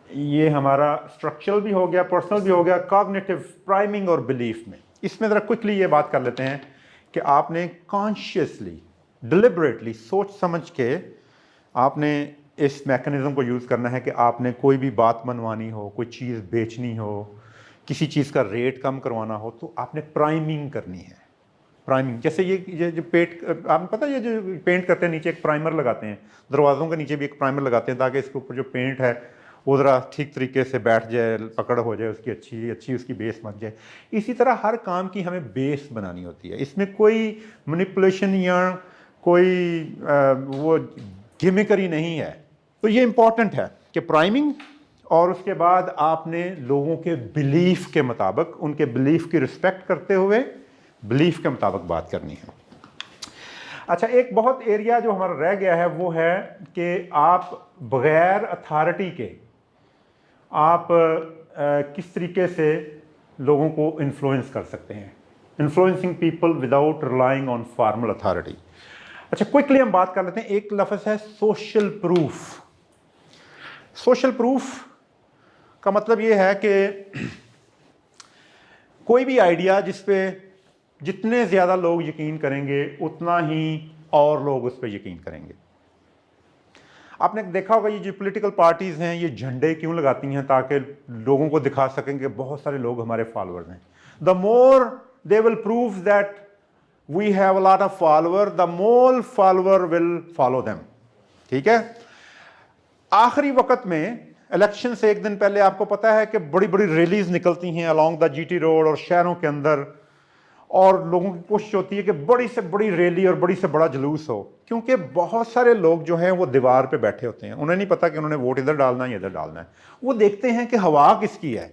ये हमारा स्ट्रक्चरल भी हो गया, पर्सनल भी हो गया, कॉग्निटिव, प्राइमिंग और बिलीफ में। इसमें ज़रा क्विकली ये बात कर लेते हैं कि आपने कॉन्शियसली, डिलिबरेटली, सोच समझ के आपने इस मैकेनिज़्म को यूज़ करना है कि आपने कोई भी बात मनवानी हो, कोई चीज़ बेचनी हो, किसी चीज़ का रेट कम करवाना हो, तो आपने प्राइमिंग करनी है। प्राइमिंग जैसे ये जो आपको पता है, ये जो पेंट करते हैं नीचे एक प्राइमर लगाते हैं, दरवाज़ों के नीचे भी एक प्राइमर लगाते हैं ताकि इसके ऊपर जो पेंट है वो ज़रा ठीक तरीके से बैठ जाए, पकड़ हो जाए, उसकी अच्छी उसकी बेस बन जाए। इसी तरह हर काम की हमें बेस बनानी होती है, इसमें कोई मैनिपुलेशन या कोई वो गिमिकरी नहीं है। तो ये इम्पॉर्टेंट है कि प्राइमिंग, और उसके बाद आपने लोगों के बिलीफ के मुताबिक, उनके बिलीफ की रिस्पेक्ट करते हुए बिलीफ के मुताबिक बात करनी है। अच्छा, एक बहुत एरिया जो हमारा रह गया है वो है कि आप बग़ैर अथॉरिटी के आप किस तरीके से लोगों को इन्फ्लुएंस कर सकते हैं, influencing people without relying on formal authority. अच्छा, क्विकली हम बात कर लेते हैं। एक लफ्ज़ है सोशल प्रूफ। सोशल प्रूफ का मतलब ये है कि कोई भी आइडिया जिस पे जितने ज़्यादा लोग यकीन करेंगे उतना ही और लोग उस पर यकीन करेंगे। आपने देखा होगा ये जो पॉलिटिकल पार्टीज़ हैं ये झंडे क्यों लगाती हैं, ताकि लोगों को दिखा सकें कि बहुत सारे लोग हमारे फॉलोअर्स हैं। The more they will prove that we have a lot of follower, the more follower will follow them. ठीक है, आखिरी वक्त में इलेक्शन से एक दिन पहले आपको पता है कि बड़ी बड़ी रैलीज निकलती हैं अलॉन्ग द जीटी रोड और शहरों के अंदर, और लोगों की कोशिश होती है कि बड़ी से बड़ी रैली और बड़ी से बड़ा जुलूस हो, क्योंकि बहुत सारे लोग जो हैं वो दीवार पे बैठे होते हैं, उन्हें नहीं पता कि उन्होंने वोट इधर डालना है या इधर डालना है। वो देखते हैं कि हवा किसकी है,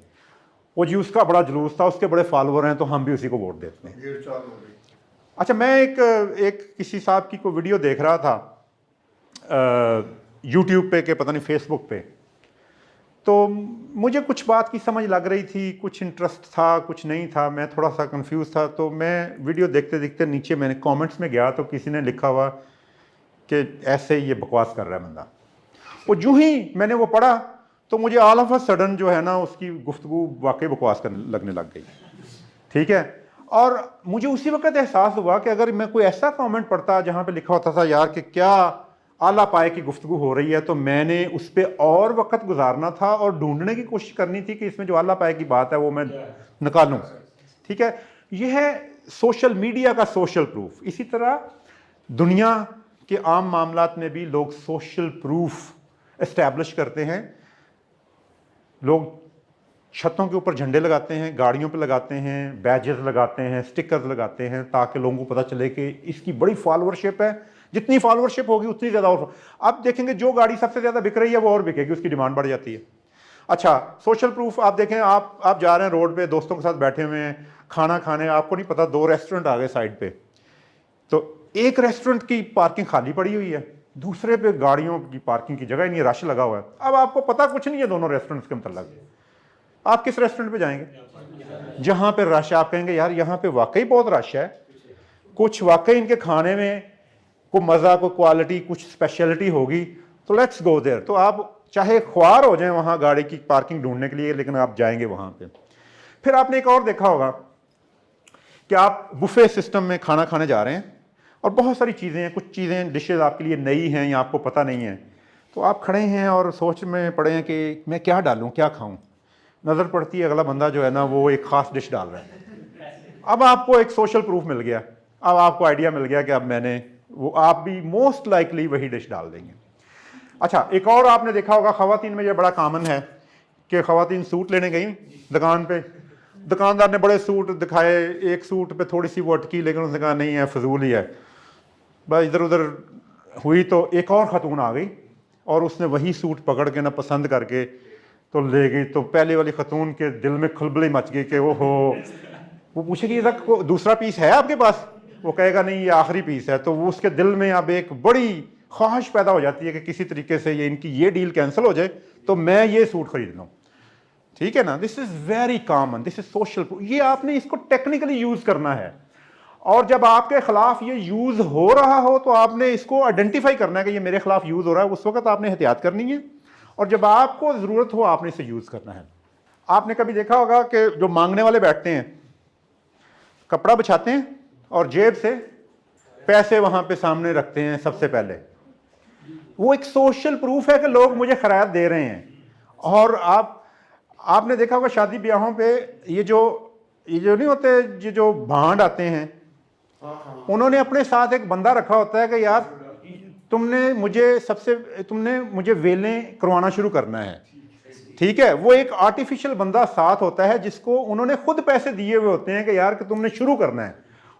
वो जी उसका बड़ा जुलूस था, उसके बड़े फॉलोअर हैं, तो हम भी उसी को वोट देते हैं। अच्छा, मैं एक किसी साहब की कोई वीडियो देख रहा था यूट्यूब पे, के पता नहीं फेसबुक पे, तो मुझे कुछ बात की समझ लग रही थी, कुछ इंटरेस्ट था, कुछ नहीं था, मैं थोड़ा सा कंफ्यूज था। तो मैं वीडियो देखते देखते नीचे मैंने कमेंट्स में गया तो किसी ने लिखा हुआ कि ऐसे ही ये बकवास कर रहा है बंदा। वो जो ही मैंने वो पढ़ा तो मुझे ऑल ऑफ अ सडन जो है ना उसकी गुफ्तगू वाकई बकवास करने लगने लग गई। ठीक है, और मुझे उसी वक्त एहसास हुआ कि अगर मैं कोई ऐसा कमेंट पढ़ता जहाँ पे लिखा होता था यार कि क्या आला पाए की गुफ्तगू हो रही है, तो मैंने उस पर और वक्त गुजारना था और ढूंढने की कोशिश करनी थी कि इसमें जो आला पाए की बात है वो मैं निकालूं। ठीक है, यह है सोशल मीडिया का सोशल प्रूफ। इसी तरह दुनिया के आम मामलात में भी लोग सोशल प्रूफ इस्टेब्लिश करते हैं। लोग छतों के ऊपर झंडे लगाते हैं, गाड़ियों पे लगाते हैं, बैजेस लगाते हैं, स्टिकर्स लगाते हैं, ताकि लोगों को पता चले कि इसकी बड़ी फॉलोअरशिप है। जितनी फॉलोअरशिप होगी उतनी ज़्यादा और अब देखेंगे जो गाड़ी सबसे ज़्यादा बिक रही है वो और बिकेगी, उसकी डिमांड बढ़ जाती है। अच्छा, सोशल प्रूफ आप देखें, आप जा रहे हैं रोड पे, दोस्तों के साथ बैठे हुए हैं, खाना खाने, आपको नहीं पता 2 रेस्टोरेंट आ गए साइड पे, तो एक रेस्टोरेंट की पार्किंग खाली पड़ी हुई है, दूसरे पे गाड़ियों की पार्किंग की जगह ही नहीं है, रश लगा हुआ है। अब आपको पता कुछ नहीं है दोनों रेस्टोरेंट्स के मतलब, आप किस रेस्टोरेंट पे जाएंगे? जहां पे रश, आप कहेंगे यार यहाँ पे वाकई बहुत रश है, कुछ वाकई इनके खाने में कोई मज़ा, कोई क्वालिटी, कुछ स्पेशलिटी होगी, तो लेट्स गो देयर। तो आप चाहे ख्वार हो जाए वहाँ गाड़ी की पार्किंग ढूंढने के लिए, लेकिन आप जाएंगे वहाँ पे। फिर आपने एक और देखा होगा कि आप बुफे सिस्टम में खाना खाने जा रहे हैं और बहुत सारी चीज़ें हैं, कुछ चीज़ें डिशेज आपके लिए नई हैं या आपको पता नहीं है, तो आप खड़े हैं और सोच में पड़े हैं कि मैं क्या डालूँ, क्या खाऊँ। नज़र पड़ती है अगला बंदा जो है ना वो एक ख़ास डिश डाल रहा है। अब आपको एक सोशल प्रूफ मिल गया, अब आपको आइडिया मिल गया कि अब मैंने वो, आप भी मोस्ट लाइकली वही डिश डाल देंगे। अच्छा, एक और आपने देखा होगा, ख़वातीन में ये बड़ा कॉमन है कि ख़वातीन सूट लेने गई दुकान पे, दुकानदार ने बड़े सूट दिखाए, एक सूट पे थोड़ी सी वो अटकी, लेकिन उसने कहा नहीं है, फजूल ही है। बस इधर उधर हुई तो एक और ख़तून आ गई और उसने वही सूट पकड़ के ना पसंद करके तो ले गई। तो पहले वाली खतून के दिल में खलबली मच गई कि वो हो, वो पूछेगी ये तक दूसरा पीस है आपके पास, वो कहेगा नहीं ये आखिरी पीस है, तो वो उसके दिल में अब एक बड़ी ख्वाहिश पैदा हो जाती है कि किसी तरीके से ये इनकी ये डील कैंसिल हो जाए तो मैं ये सूट खरीद लूँ। ठीक है ना, this is very common, this is social. ये आपने इसको टेक्निकली यूज़ करना है, और जब आपके खिलाफ ये यूज़ हो रहा हो तो आपने इसको आइडेंटिफाई करना है कि ये मेरे खिलाफ यूज़ हो रहा है, उस वक्त आपने एहतियात करनी है, और जब आपको ज़रूरत हो आपने इसे यूज़ करना है। आपने कभी देखा होगा कि जो मांगने वाले बैठते हैं, कपड़ा बिछाते हैं और जेब से पैसे वहाँ पे सामने रखते हैं सबसे पहले, वो एक सोशल प्रूफ है कि लोग मुझे खैरात दे रहे हैं। और आपने देखा होगा शादी ब्याहों पे ये जो नहीं होते, ये जो भांड आते हैं, उन्होंने अपने साथ एक बंदा रखा होता है कि यार तुमने मुझे वेलें करवाना शुरू करना है। ठीक है, वो एक आर्टिफिशियल बंदा साथ होता है जिसको उन्होंने खुद पैसे दिए हुए होते हैं कि यार कि तुमने शुरू करना है।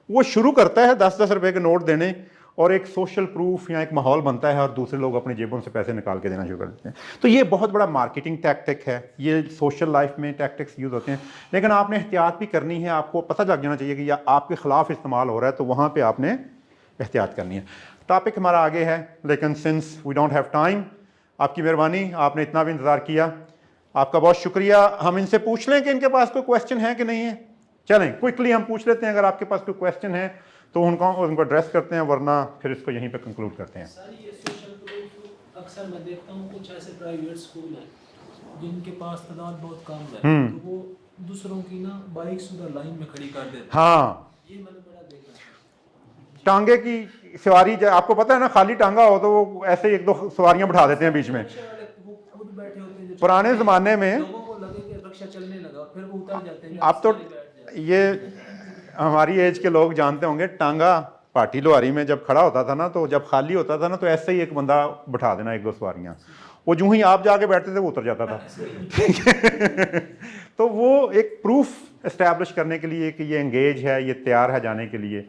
वो शुरू करता है 10-10 रुपए के नोट देने, और एक सोशल प्रूफ या एक माहौल बनता है और दूसरे लोग अपनी जेबों से पैसे निकाल के देना शुरू कर देते हैं। तो ये बहुत बड़ा मार्केटिंग टैक्टिक है, ये सोशल लाइफ में टैक्टिक्स यूज़ होते हैं, लेकिन आपने एहतियात भी करनी है। आपको पता लग जाना चाहिए कि या आपके ख़िलाफ़ इस्तेमाल हो रहा है, तो वहाँ पर आपने एहतियात करनी है। टॉपिक हमारा आगे है, लेकिन since we don't have time, आपकी मेहरबानी, आपने इतना भी इंतज़ार किया, आपका बहुत शुक्रिया। हम इनसे पूछ लें कि इनके पास कोई क्वेश्चन है कि नहीं है। चलें क्विकली हम पूछ लेते हैं, अगर आपके पास कोई क्वेश्चन है तो उनको एड्रेस करते हैं, वरना फिर इसको यहीं पे कंक्लूड करते हैं। सर ये सोशल प्रूफ अक्सर मैं देखता हूँ कुछ ऐसे प्राइवेट स्कूल हैं जिनके पास तादाद बहुत कम है, तो वो दूसरों की ना बाइक सुधा लाइन में खड़ी कर देते हैं। हाँ, ये मैंने बड़ा देखा। टांगे की सवारी, आपको पता है ना, खाली टांगा हो तो वो ऐसे 1-2 सवारियां बिठा देते हैं बीच में। वो खुद बैठे होते हैं, पुराने ज़माने में लोगों को लगे कि रिक्शा चलने लगा, फिर वो उतर जाते हैं। आप तो ये हमारी एज के लोग जानते होंगे, टांगा पाटी लोहारी में जब खड़ा होता था ना, तो जब खाली होता था ना, तो ऐसे ही एक बंदा बिठा देना 1-2 सवारियां, वो जो ही आप जाके बैठते थे वो उतर जाता था। ठीक है, तो वो एक प्रूफ एस्टैब्लिश करने के लिए कि ये एंगेज है, ये तैयार है जाने के लिए,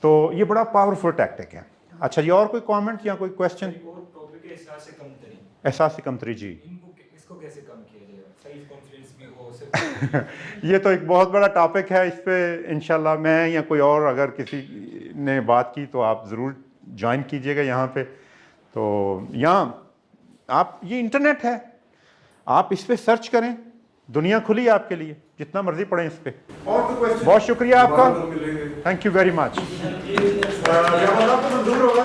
तो ये बड़ा पावरफुल टैक्टिक है। अच्छा जी, और कोई कमेंट या कोई क्वेश्चन? एहसास कमतरी जी, इसको कैसे कम किया जाए, सेल्फ कॉन्फिडेंस भी हो ये तो एक बहुत बड़ा टॉपिक है, इस पे इंशाल्लाह मैं या कोई और अगर किसी ने बात की तो आप ज़रूर ज्वाइन कीजिएगा यहाँ पे। तो यहाँ आप, ये इंटरनेट है, आप इस पे सर्च करें, दुनिया खुली है आपके लिए, जितना मर्जी पढ़ें इस पे। और कोई क्वेश्चन? बहुत शुक्रिया आपका, मिलेंगे। Thank you very much. जब आपको मंजूर होगा